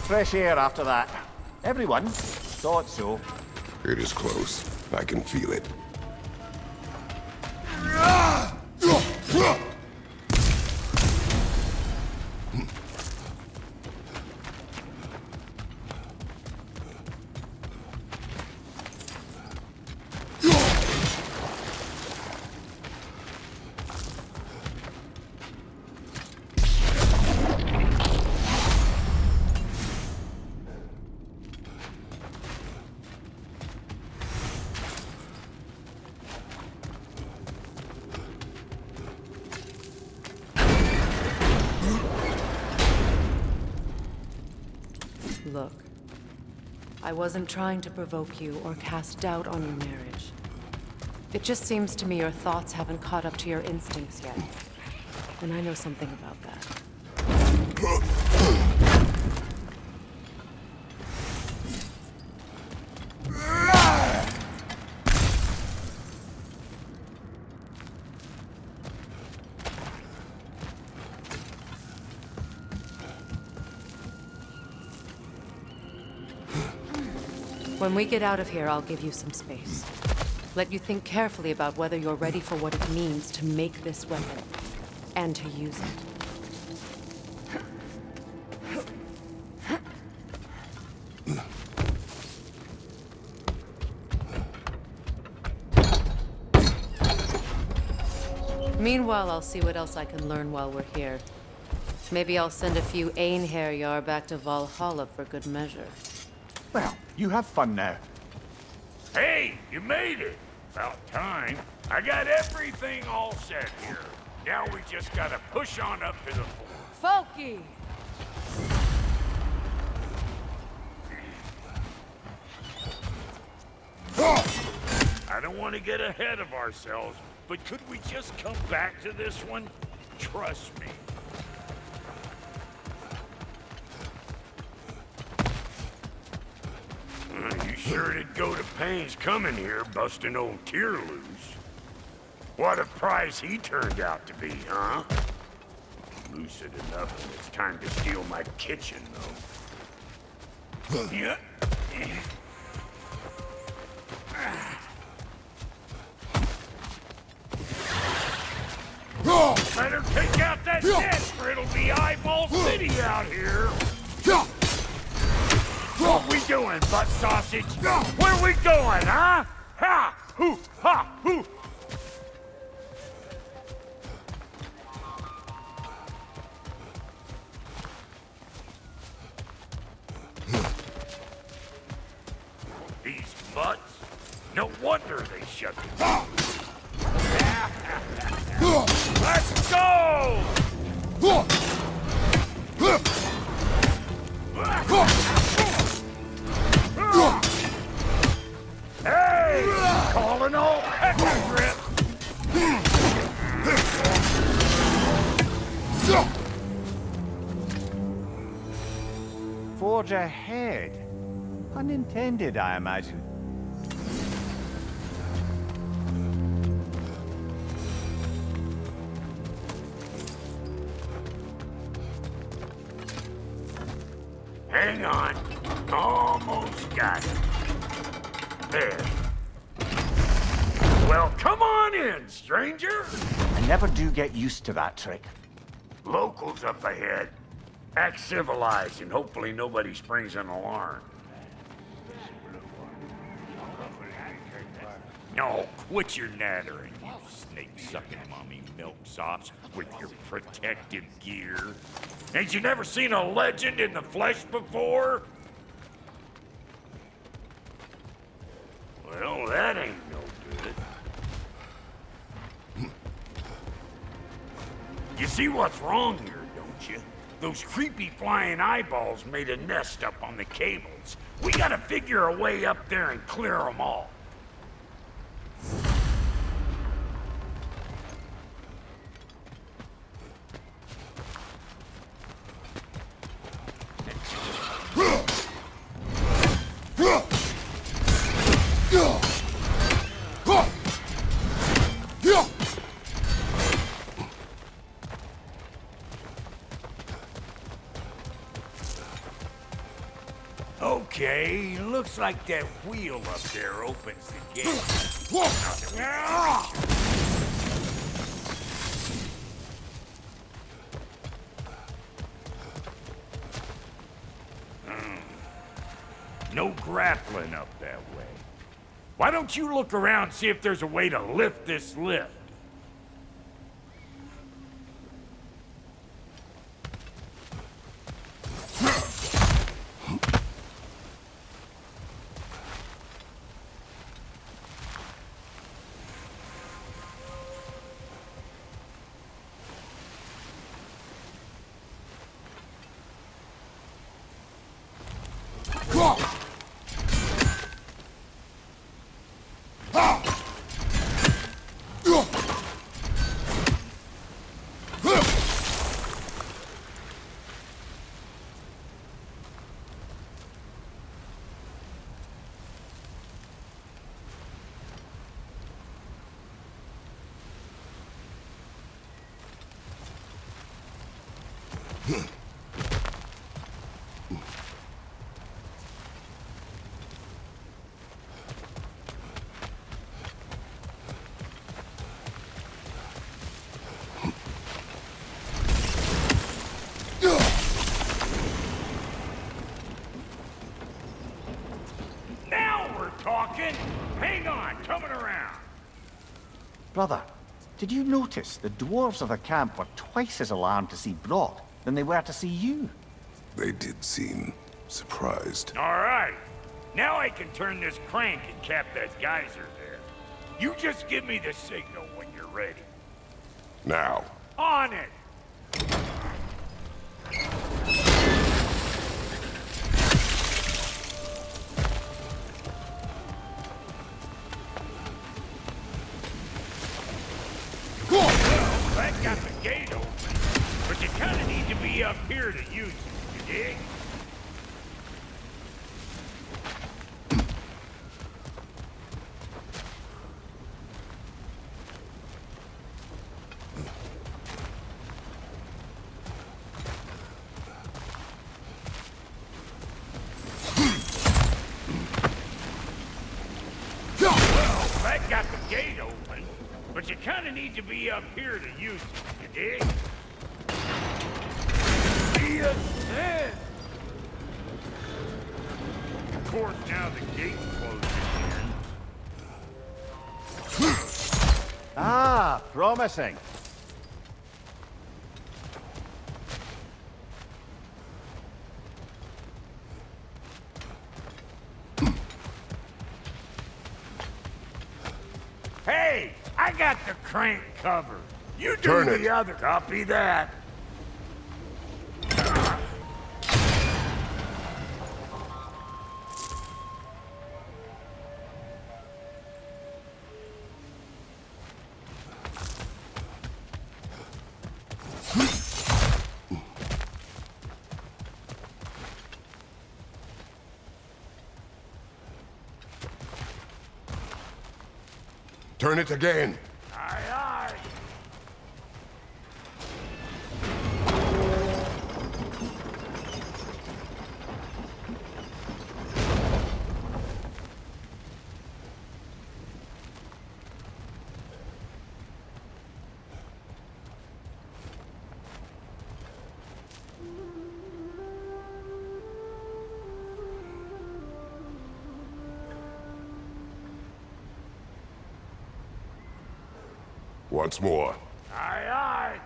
Speaker 1: fresh air after that. Everyone thought so.
Speaker 2: It is close. I can feel it.
Speaker 3: Look, I wasn't trying to provoke you or cast doubt on your marriage. It just seems to me your thoughts haven't caught up to your instincts yet. And I know something about that. When we get out of here, I'll give you some space. Let you think carefully about whether you're ready for what it means to make this weapon, and to use it. Meanwhile, I'll see what else I can learn while we're here. Maybe I'll send a few Einherjar back to Valhalla for good measure.
Speaker 1: Well, you have fun now.
Speaker 12: Hey, you made it! About time. I got everything all set here. Now we just gotta push on up to the floor.
Speaker 5: Folky!
Speaker 12: I don't want to get ahead of ourselves, but could we just come back to this one? Trust me. You sure did go to pains coming here, busting old Tyr loose. What a prize he turned out to be, huh? Lucid enough when it's time to steal my kitchen, though. Yeah. Better take out that desk, or it'll be Eyeball City out here. What we doing, butt sausage? Where we going, huh? Ha! Hoo! Ha! Hoo! These butts? No wonder they shut the door. Let's go! Hey! Calling all heavy grip!
Speaker 1: Forge ahead. Unintended, I imagine.
Speaker 12: Hang on. Almost got it. There. Well, come on in, stranger.
Speaker 1: I never do get used to that trick.
Speaker 12: Locals up ahead. Act civilized and hopefully nobody springs an alarm. No, quit your nattering, you snake-sucking mommy milksops with your protective gear. Ain't you never seen a legend in the flesh before? Well, that ain't no good. You see what's wrong here, don't you? Those creepy flying eyeballs made a nest up on the cables. We gotta figure a way up there and clear them all. Okay, looks like that wheel up there opens the gate. No grappling up that way. Why don't you look around, see if there's a way to lift this lift? Talking? Hang on, coming around.
Speaker 1: Brother, did you notice the dwarves of the camp were twice as alarmed to see Brock than they were to see you?
Speaker 2: They did seem surprised.
Speaker 12: All right. Now I can turn this crank and cap that geyser there. You just give me the signal when you're ready.
Speaker 2: Now.
Speaker 12: On it! That got the gate open, but you kind of need to be up here to use it, you dig? Well, that got the gate open. But you kind of need to be up here to use it, you dig? See ya then. Of course, now the gate's closed again.
Speaker 1: Ah, promising.
Speaker 12: Hey! I got the crank covered. You do
Speaker 2: Turn
Speaker 12: the
Speaker 2: it.
Speaker 12: other. Copy that.
Speaker 2: Turn it again.
Speaker 12: Aye, aye.
Speaker 2: Once more.
Speaker 12: Aye, aye.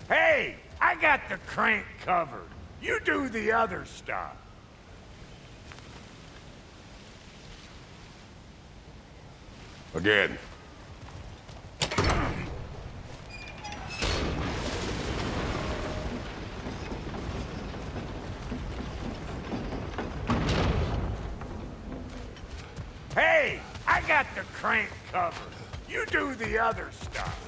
Speaker 12: Hey, I got the crank covered. You do the other stuff.
Speaker 2: Again.
Speaker 12: Hey, I got the crank covered. You do the other stuff.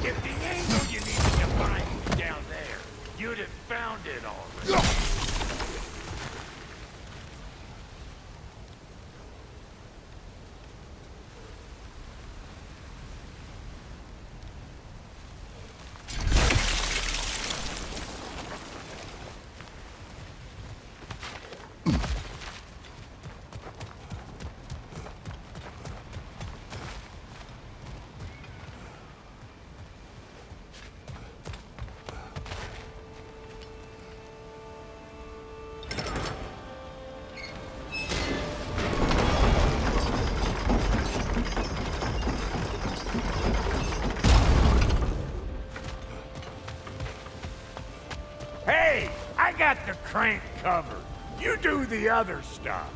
Speaker 12: If the angle you needed to find was down there, you'd have found it already. Hey, I got the crank covered. You do the other stuff.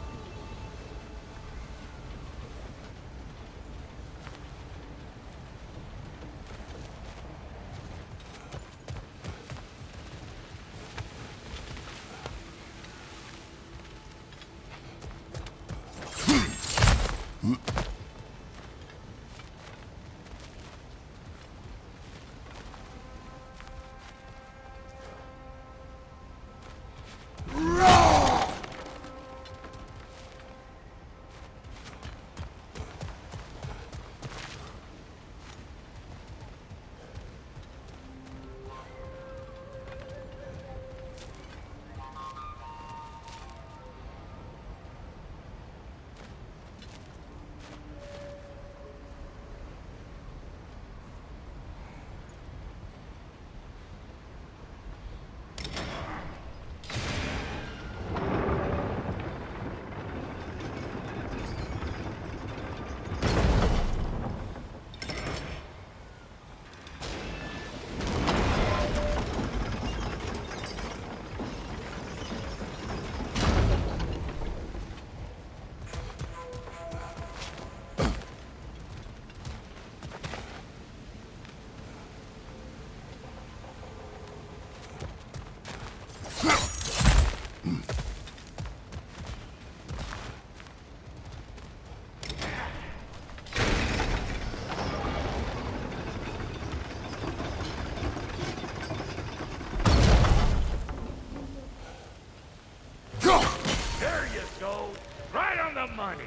Speaker 12: There you go. Right on the money.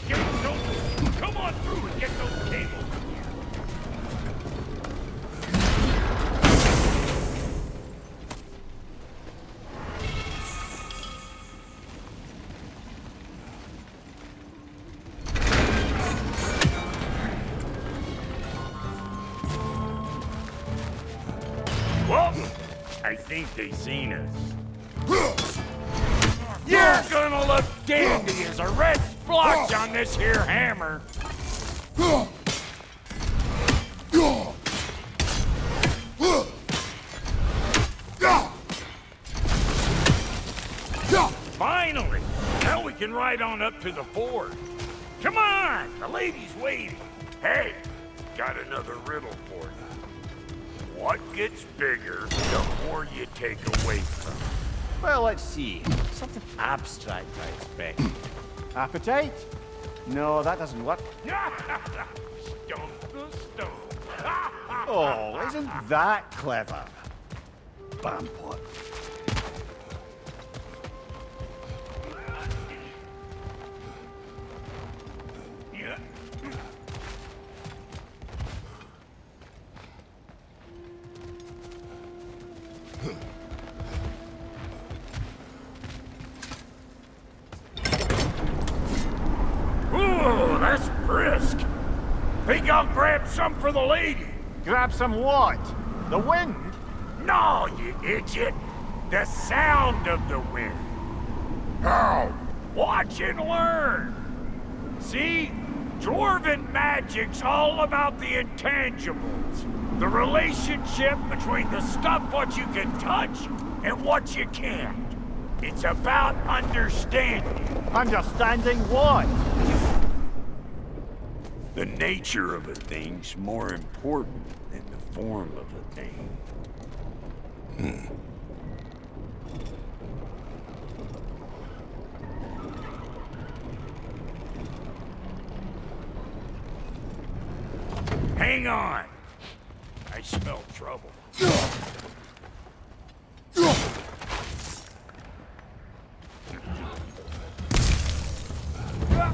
Speaker 12: Come on through and get those cables. Well, I think they seen us. You're gonna look dandy as a red splotch on this here hammer. Finally! Now we can ride on up to the fort. Come on! The lady's waiting. Hey, got another riddle for you. What gets bigger the more you take away from it?
Speaker 1: Well, let's see. Something abstract, I expect. Appetite? No, that doesn't work.
Speaker 12: Stomp the stone.
Speaker 1: Oh, isn't that clever? Bampot.
Speaker 12: Yeah. Ooh, that's brisk. Think I'll grab some for the lady.
Speaker 1: Grab some what? The wind?
Speaker 12: No, you idiot. The sound of the wind. How? Watch and learn. See? Dwarven magic's all about the intangibles. The relationship between the stuff what you can touch and what you can't. It's about understanding.
Speaker 1: Understanding what?
Speaker 12: The nature of a thing's more important than the form of a thing. Hang on. I smell trouble.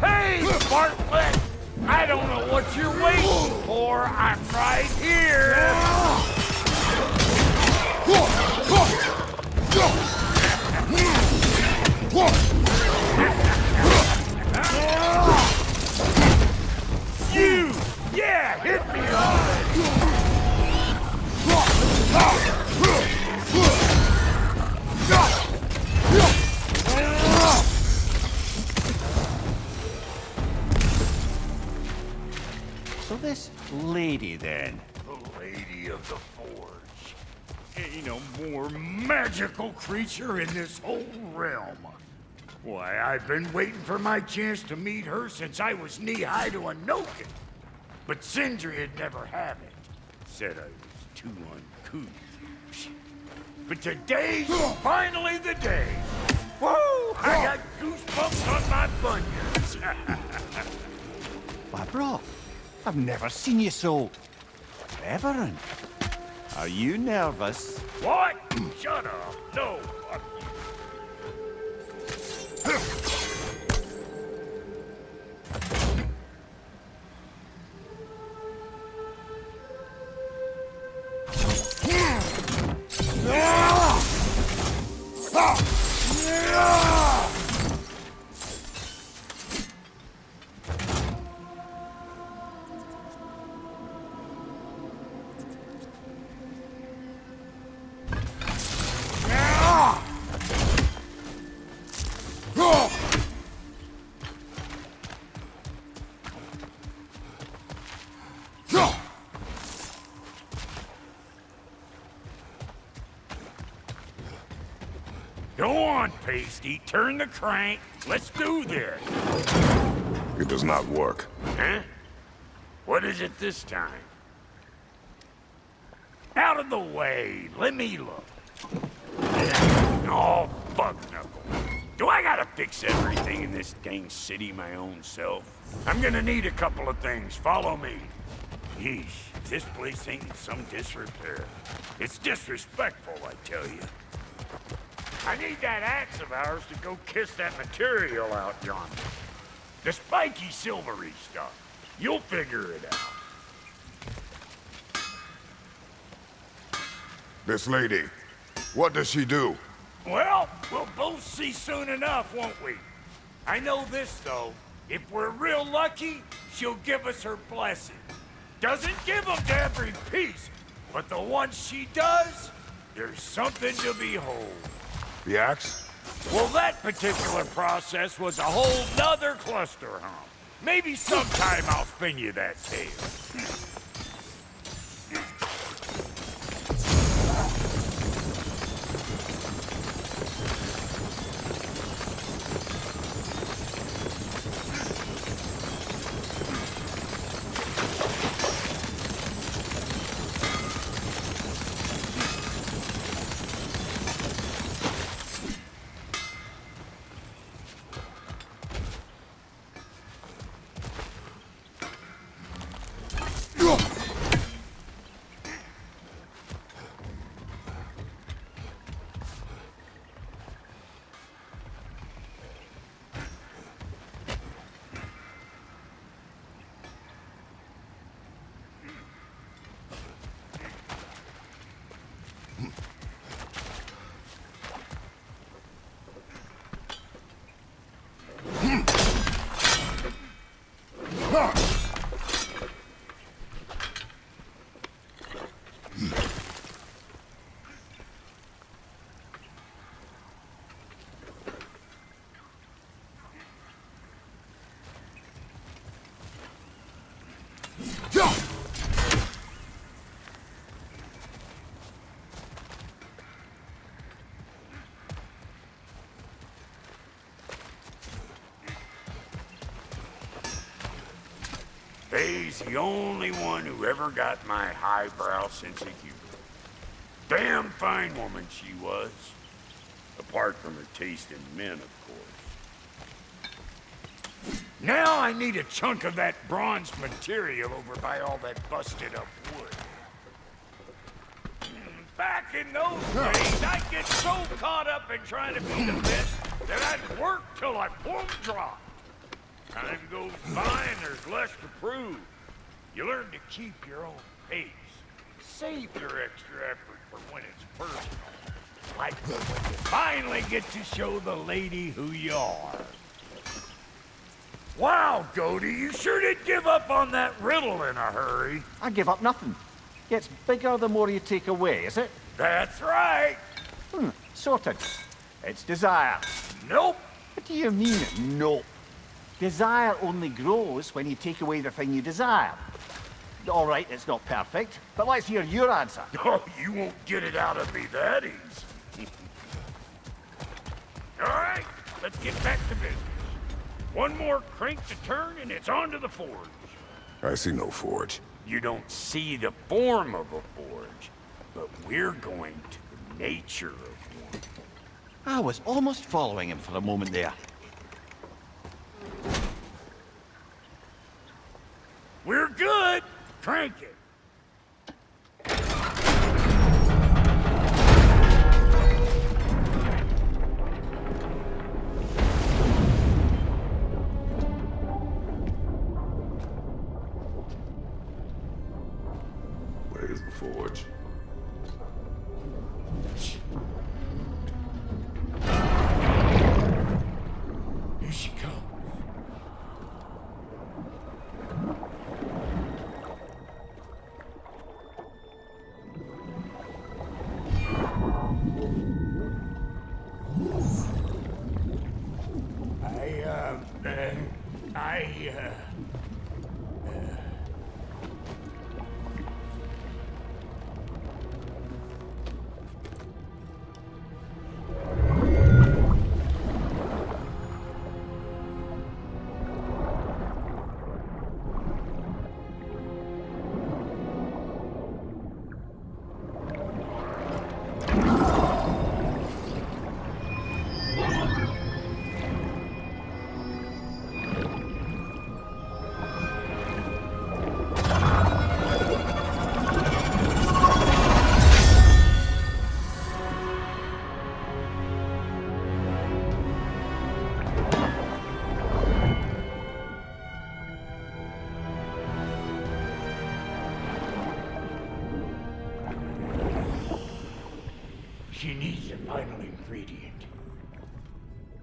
Speaker 12: Hey, Bartlett! I don't know what you're waiting for. I'm right here. You! Yeah, hit me hard!
Speaker 1: So this lady, then?
Speaker 12: The Lady of the Forge. Ain't no more magical creature in this whole realm. Why, I've been waiting for my chance to meet her since I was knee-high to a Noken. But Sindri had never had it. Said I was too uncouth. But today's finally the day. Woo! I got goosebumps on my bunions.
Speaker 1: Barbara, I've never seen you so reverent. Are you nervous?
Speaker 12: What? Shut up. No, fuck you. Go on, Pasty. Turn the crank. Let's do this.
Speaker 2: It does not work.
Speaker 12: Huh? What is it this time? Out of the way. Let me look. Oh, fuck knuckle. Do I gotta fix everything in this dang city my own self? I'm gonna need a couple of things. Follow me. Yeesh, this place ain't in some disrepair. It's disrespectful, I tell you. I need that axe of ours to go kiss that material out yonder. The spiky silvery stuff. You'll figure it out.
Speaker 2: This lady, what does she do?
Speaker 12: Well, we'll both see soon enough, won't we? I know this, though. If we're real lucky, she'll give us her blessing. Doesn't give them to every piece, but the ones she does, there's something to behold.
Speaker 2: The axe?
Speaker 12: Well, that particular process was a whole nother cluster hump. Maybe sometime I'll spin you that tale. Faye's the only one who ever got my highbrow sense of humor. Damn fine woman she was. Apart from her taste in men, of course. Now I need a chunk of that bronze material over by all that busted up wood. Back in those days, I'd get so caught up in trying to be the best that I'd work till I plumb dropped. Time goes by and there's less to prove. You learn to keep your own pace. Save your extra effort for when it's personal. Like when you finally get to show the lady who you are. Wow, Goldie, you sure did give up on that riddle in a hurry.
Speaker 1: I give up nothing. Gets bigger the more you take away, is it?
Speaker 12: That's right.
Speaker 1: Sorted. It's desire.
Speaker 12: Nope.
Speaker 1: What do you mean, nope? Desire only grows when you take away the thing you desire. All right, it's not perfect, but let's hear your answer.
Speaker 12: Oh, you won't get it out of me that easy. All right, let's get back to business. One more crank to turn and it's on to the forge.
Speaker 2: I see no forge.
Speaker 12: You don't see the form of a forge, but we're going to the nature of one.
Speaker 1: I was almost following him for a moment there.
Speaker 12: We're good. Crank it.
Speaker 2: Where's the forge?
Speaker 12: Here she comes. She needs the final ingredient.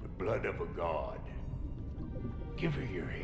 Speaker 12: The blood of a god. Give her your hand.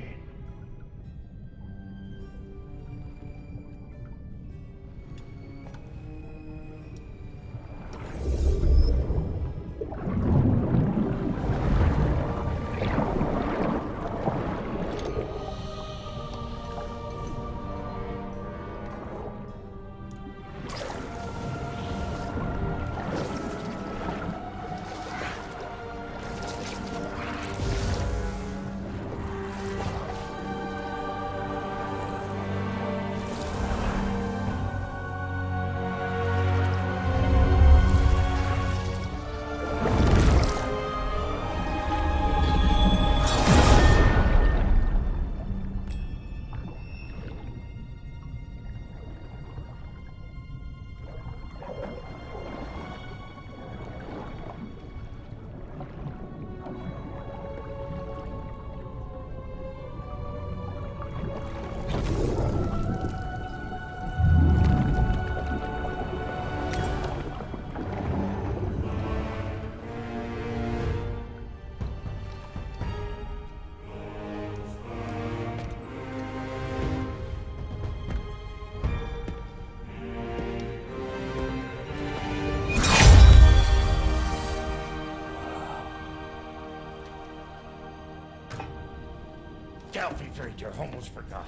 Speaker 12: I almost forgot.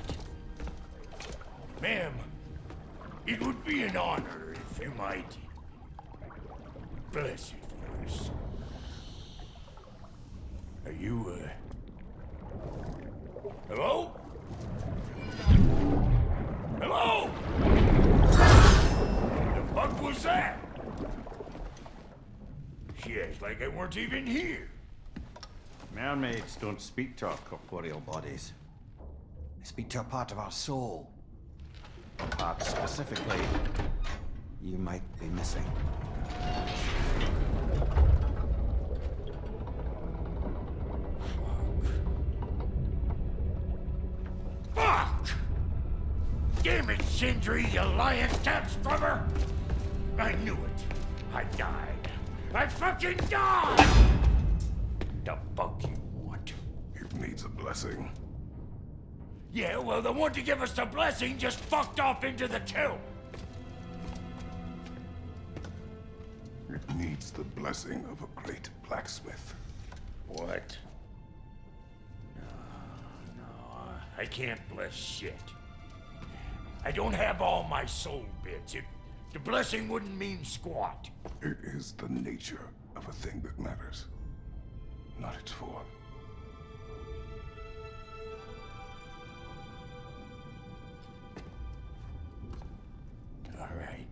Speaker 12: Ma'am, it would be an honor if you might bless it for us. Are you, hello? What's that? Shit, like I weren't even here.
Speaker 1: Mermaids don't speak to our corporeal bodies. They speak to a part of our soul. Perhaps specifically, you might be missing.
Speaker 12: Fuck! Damn it, Sindri, you lying cat scrubber! I knew it. I died. I fucking died! The fuck you want?
Speaker 2: It needs a blessing.
Speaker 12: Yeah, well, the one to give us the blessing just fucked off into the tomb.
Speaker 2: It needs the blessing of a great blacksmith.
Speaker 12: What? No, I can't bless shit. I don't have all my soul bits. The blessing wouldn't mean squat.
Speaker 2: It is the nature of a thing that matters, not its form.
Speaker 12: All right.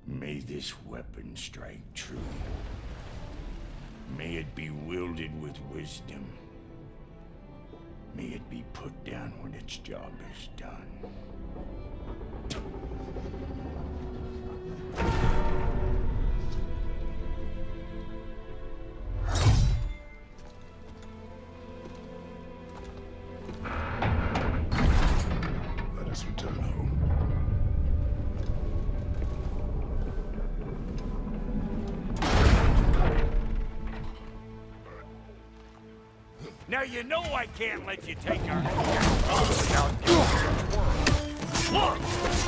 Speaker 12: May this weapon strike true. May it be wielded with wisdom. May it be put down when its job is done.
Speaker 2: Let us return home.
Speaker 12: Now you know I can't let you take our without giving us a whirl. Look!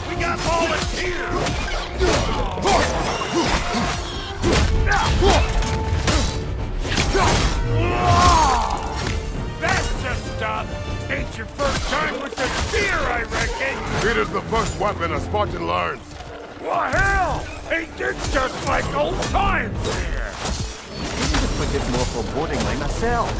Speaker 12: We got volunteers! That's the stuff! Ain't your first time with the spear, I reckon!
Speaker 2: It is the first weapon a Spartan learns.
Speaker 12: Well, hell! Ain't this just like old times here?
Speaker 1: But it's more forebodingly myself.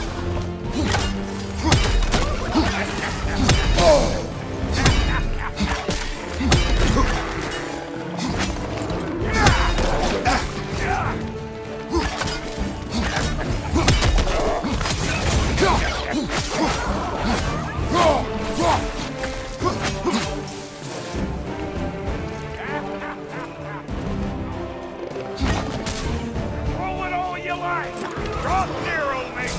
Speaker 12: Throw it all you like! Drop zero, mate!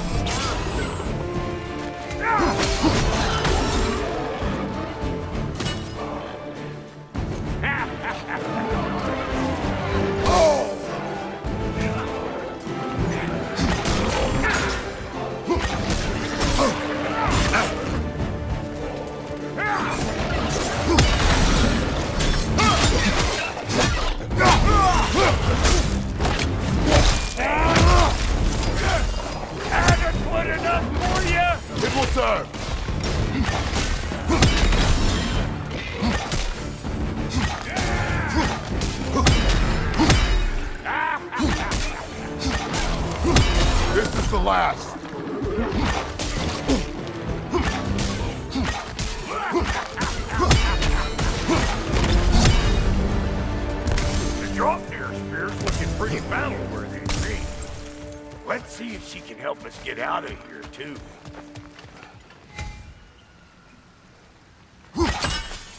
Speaker 12: Adequate enough for you?
Speaker 2: It will serve. This is the last.
Speaker 12: The Draupnir spear's looking pretty battle-worthy to me. Let's see if she can help us get out of here, too.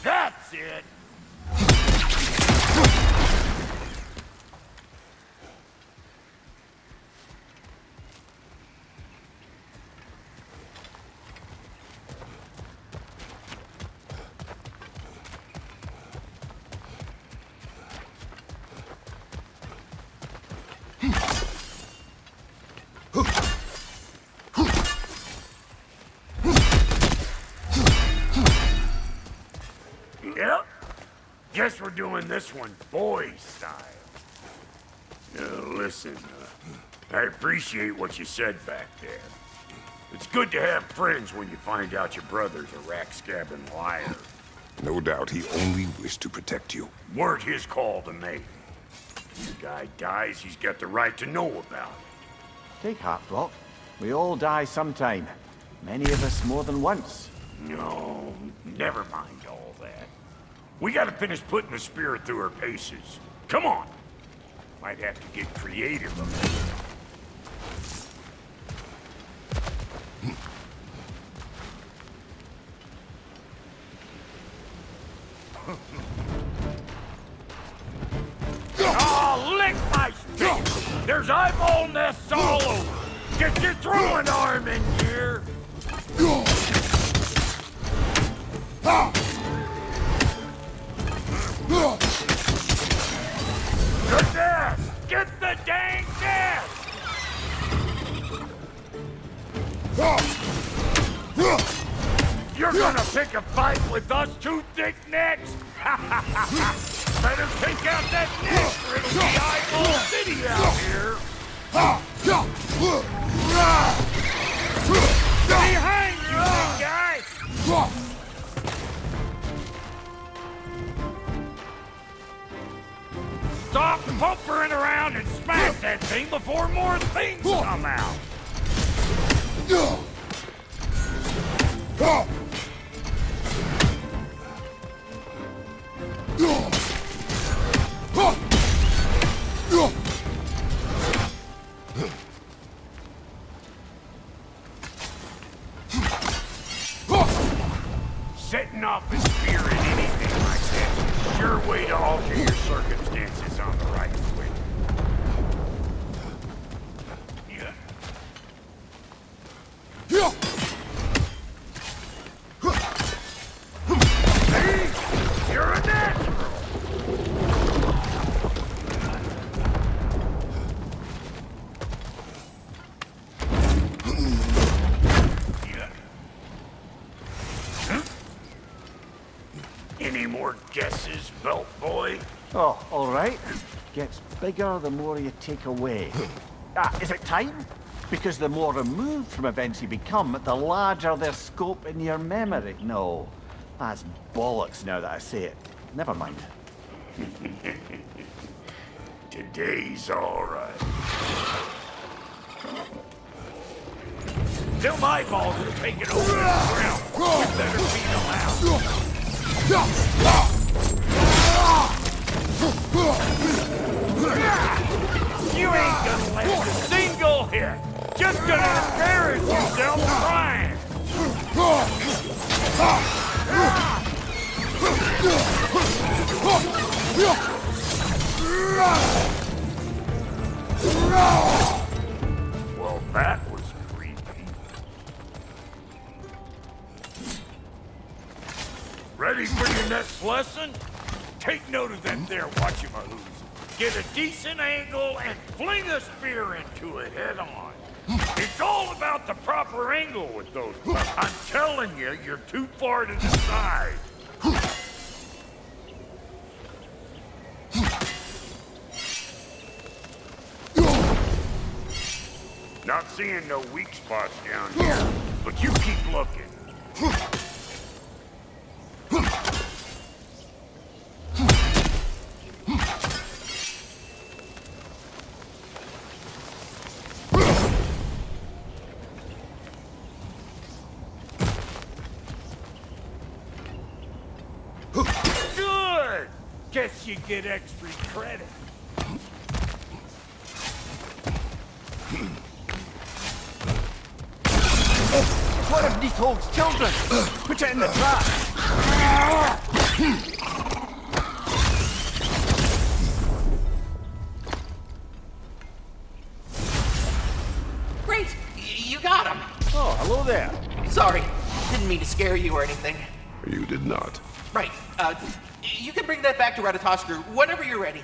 Speaker 12: That's it! Yep. Guess we're doing this one boy style. Listen, I appreciate what you said back there. It's good to have friends when you find out your brother's a rack-scabbing liar.
Speaker 2: No doubt he only wished to protect you.
Speaker 12: Weren't his call to make. If the guy dies, he's got the right to know about it.
Speaker 1: Take heart, Brock. We all die sometime. Many of us more than once.
Speaker 12: No, never mind all that. We gotta finish putting the spirit through her paces. Come on! Might have to get creative a bit. Oh, lick my stick! There's eyeball nests all over! Get your throwing arm in here! The gas! Get the dang gas! You're gonna pick a fight with us two thick necks? Better take out that neck or it'll be eyeball city out here! Behind you, big guy! Stop pumpering around and smash that thing before more things come out! Setting off a spear in anything like that, sure way to alter your circumstances on the right foot. See? You're a natural! Any more guesses, belt boy?
Speaker 1: Oh, all right. Gets bigger the more you take away. Is it time? Because the more removed from events you become, the larger their scope in your memory. No, that's bollocks now that I say it. Never mind.
Speaker 12: Today's all right. Till my balls are taking over this realm, you better beat them out. You ain't gonna land a single hit. Just gonna embarrass yourself trying. Well, that was creepy. Ready for your next lesson? Take note of that there whatchamahoos. Get a decent angle and fling a spear into it head on. It's all about the proper angle with those. I'm telling you, you're too far to the side. Not seeing no weak spots down here, but you keep looking. Good! Guess you get extra credit.
Speaker 1: One of Nithol's children! Put it in the trap!
Speaker 11: Great! You got him!
Speaker 1: Oh, hello there.
Speaker 11: Sorry, didn't mean to scare you or anything.
Speaker 2: You did not.
Speaker 11: Right, you can bring that back to Ratatoskr whenever you're ready.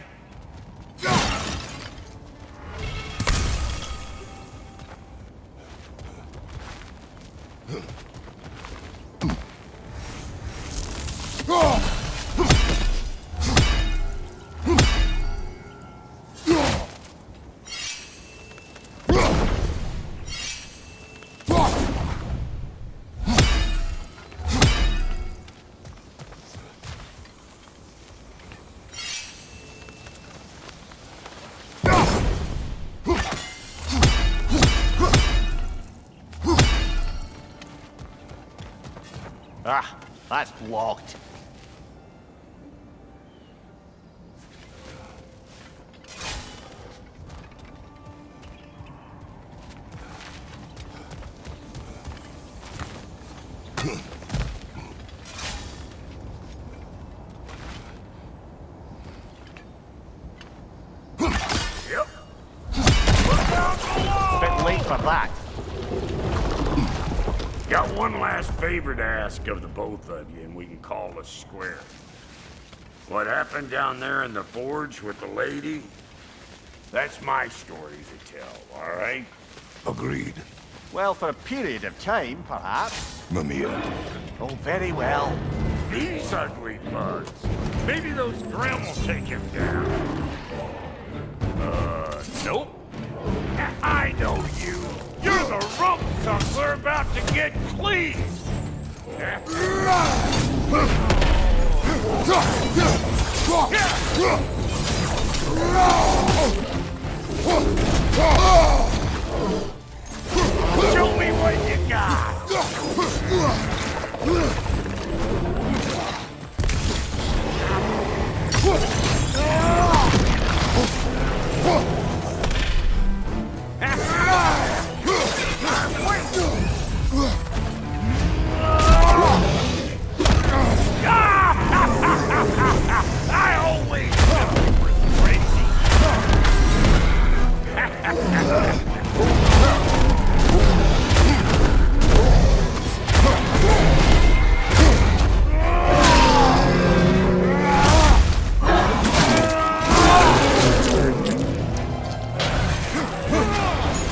Speaker 1: Ah, that's locked. Bit late for that.
Speaker 12: Got one last favor to ask of the both of you, and we can call us square. What happened down there in the forge with the lady? That's my story to tell, all right?
Speaker 2: Agreed.
Speaker 1: Well, for a period of time, perhaps.
Speaker 2: Mamiya.
Speaker 1: Oh, very well.
Speaker 12: These ugly bugs. Maybe those Grimm will take him down. Nope. I know you. You're the rump suck we're about to get clean. Show me what you got. I always knew you were crazy.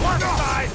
Speaker 12: One side,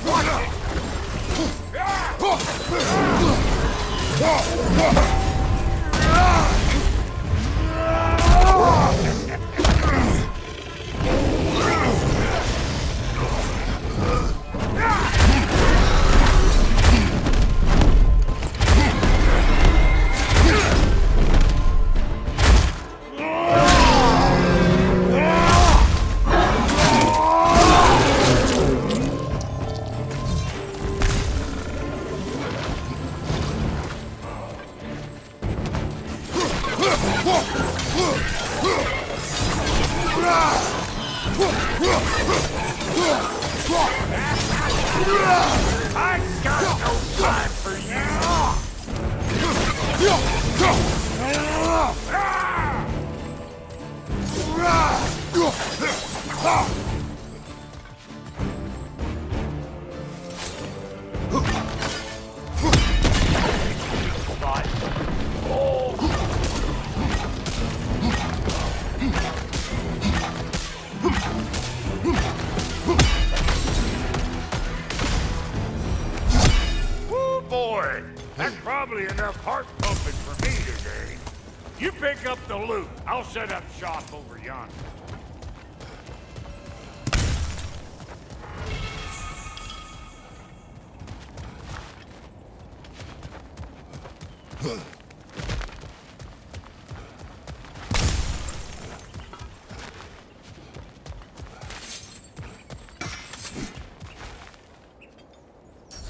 Speaker 12: I got no time for Woo, boy! That's probably enough heart pumping for me today. You pick up the loot. I'll set up shop over yonder.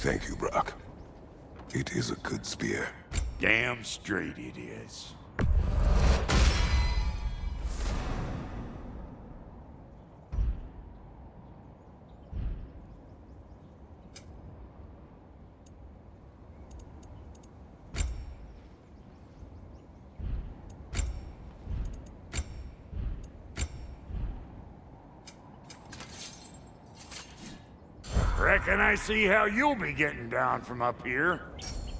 Speaker 2: Thank you, Brock. It is a good spear.
Speaker 12: Damn straight it is. Reckon I see how you'll be getting down from up here.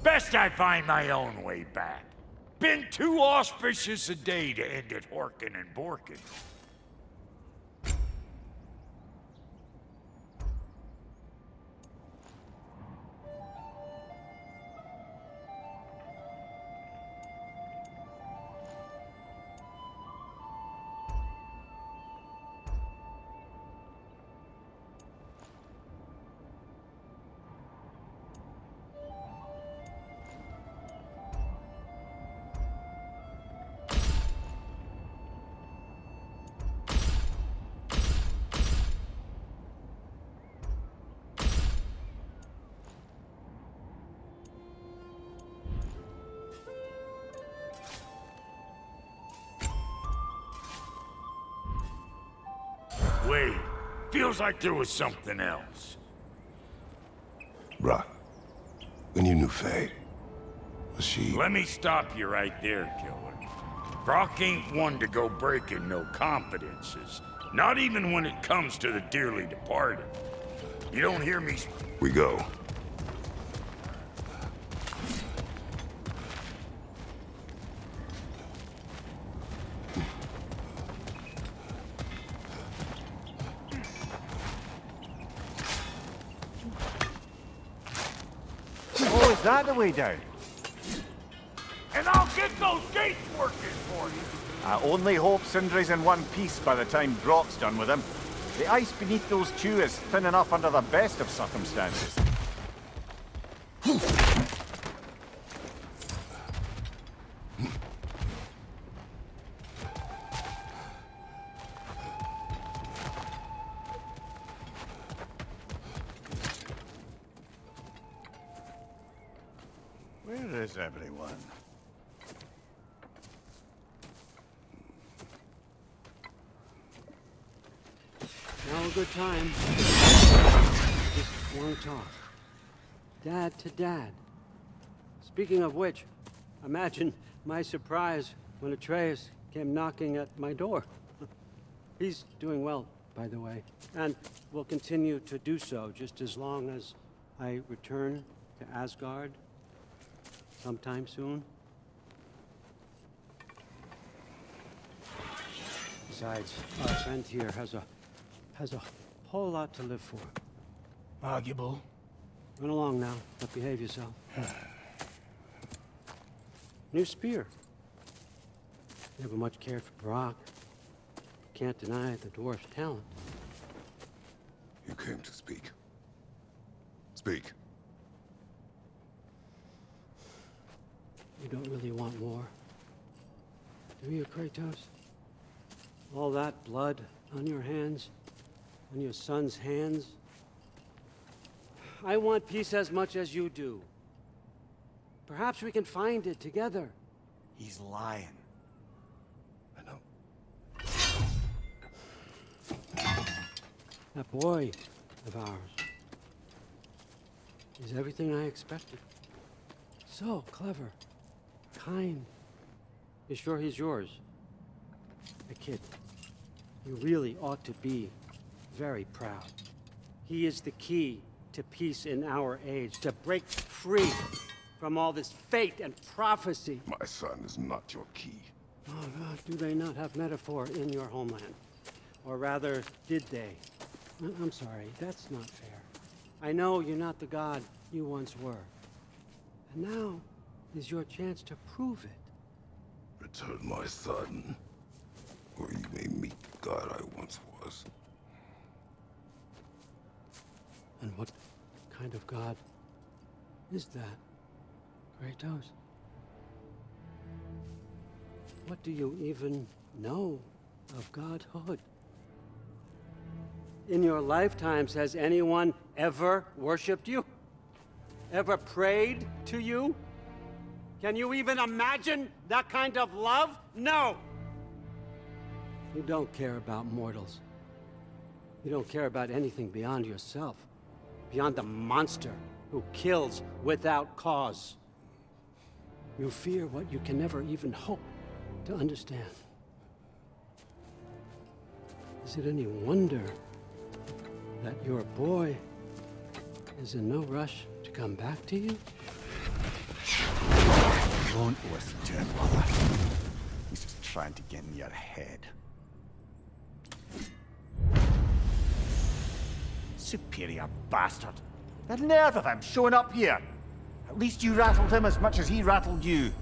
Speaker 12: Best I find my own way back. Been too auspicious a day to end it horkin' and borkin'. way. Feels like there was something else.
Speaker 2: Brock, when you knew Faye, was she...
Speaker 12: Let me stop you right there, killer. Brock ain't one to go breaking no confidences. Not even when it comes to the dearly departed. You don't hear me...
Speaker 2: We go.
Speaker 1: Oh, is that the way down?
Speaker 12: And I'll get those gates working for you!
Speaker 1: I only hope Sindri's in one piece by the time Brock's done with him. The ice beneath those two is thin enough under the best of circumstances. Where is everyone?
Speaker 13: Now a good time. Just want to talk. Dad to dad. Speaking of which, imagine my surprise when Atreus came knocking at my door. He's doing well, by the way, and will continue to do so just as long as I return to Asgard sometime soon. Besides, our friend here has a whole lot to live for.
Speaker 12: Arguable.
Speaker 13: Run along now, but behave yourself. New spear. Never much cared for Brock. Can't deny the dwarf's talent.
Speaker 2: You came to speak. Speak.
Speaker 13: You don't really want war, do you, Kratos? All that blood on your hands, on your son's hands. I want peace as much as you do. Perhaps we can find it together.
Speaker 1: He's lying.
Speaker 2: I know.
Speaker 13: That boy of ours is everything I expected. So clever, kind. You sure he's yours? A kid. You really ought to be very proud. He is the key to peace in our age, to break free from all this fate and prophecy.
Speaker 2: My son is not your key.
Speaker 13: Oh, God, do they not have metaphor in your homeland? Or rather, did they? I'm sorry, that's not fair. I know you're not the god you once were. And now is your chance to prove it.
Speaker 2: Return my son, or you may meet the god I once was.
Speaker 13: And what kind of god is that, Kratos? What do you even know of godhood? In your lifetimes, has anyone ever worshipped you? Ever prayed to you? Can you even imagine that kind of love? No! You don't care about mortals. You don't care about anything beyond yourself. Beyond the monster who kills without cause. You fear what you can never even hope to understand. Is it any wonder that your boy is in no rush to come back to you?
Speaker 1: You won't listen to him, Mother. He's just trying to get in your head. Superior bastard. The nerve of him showing up here. At least you rattled him as much as he rattled you.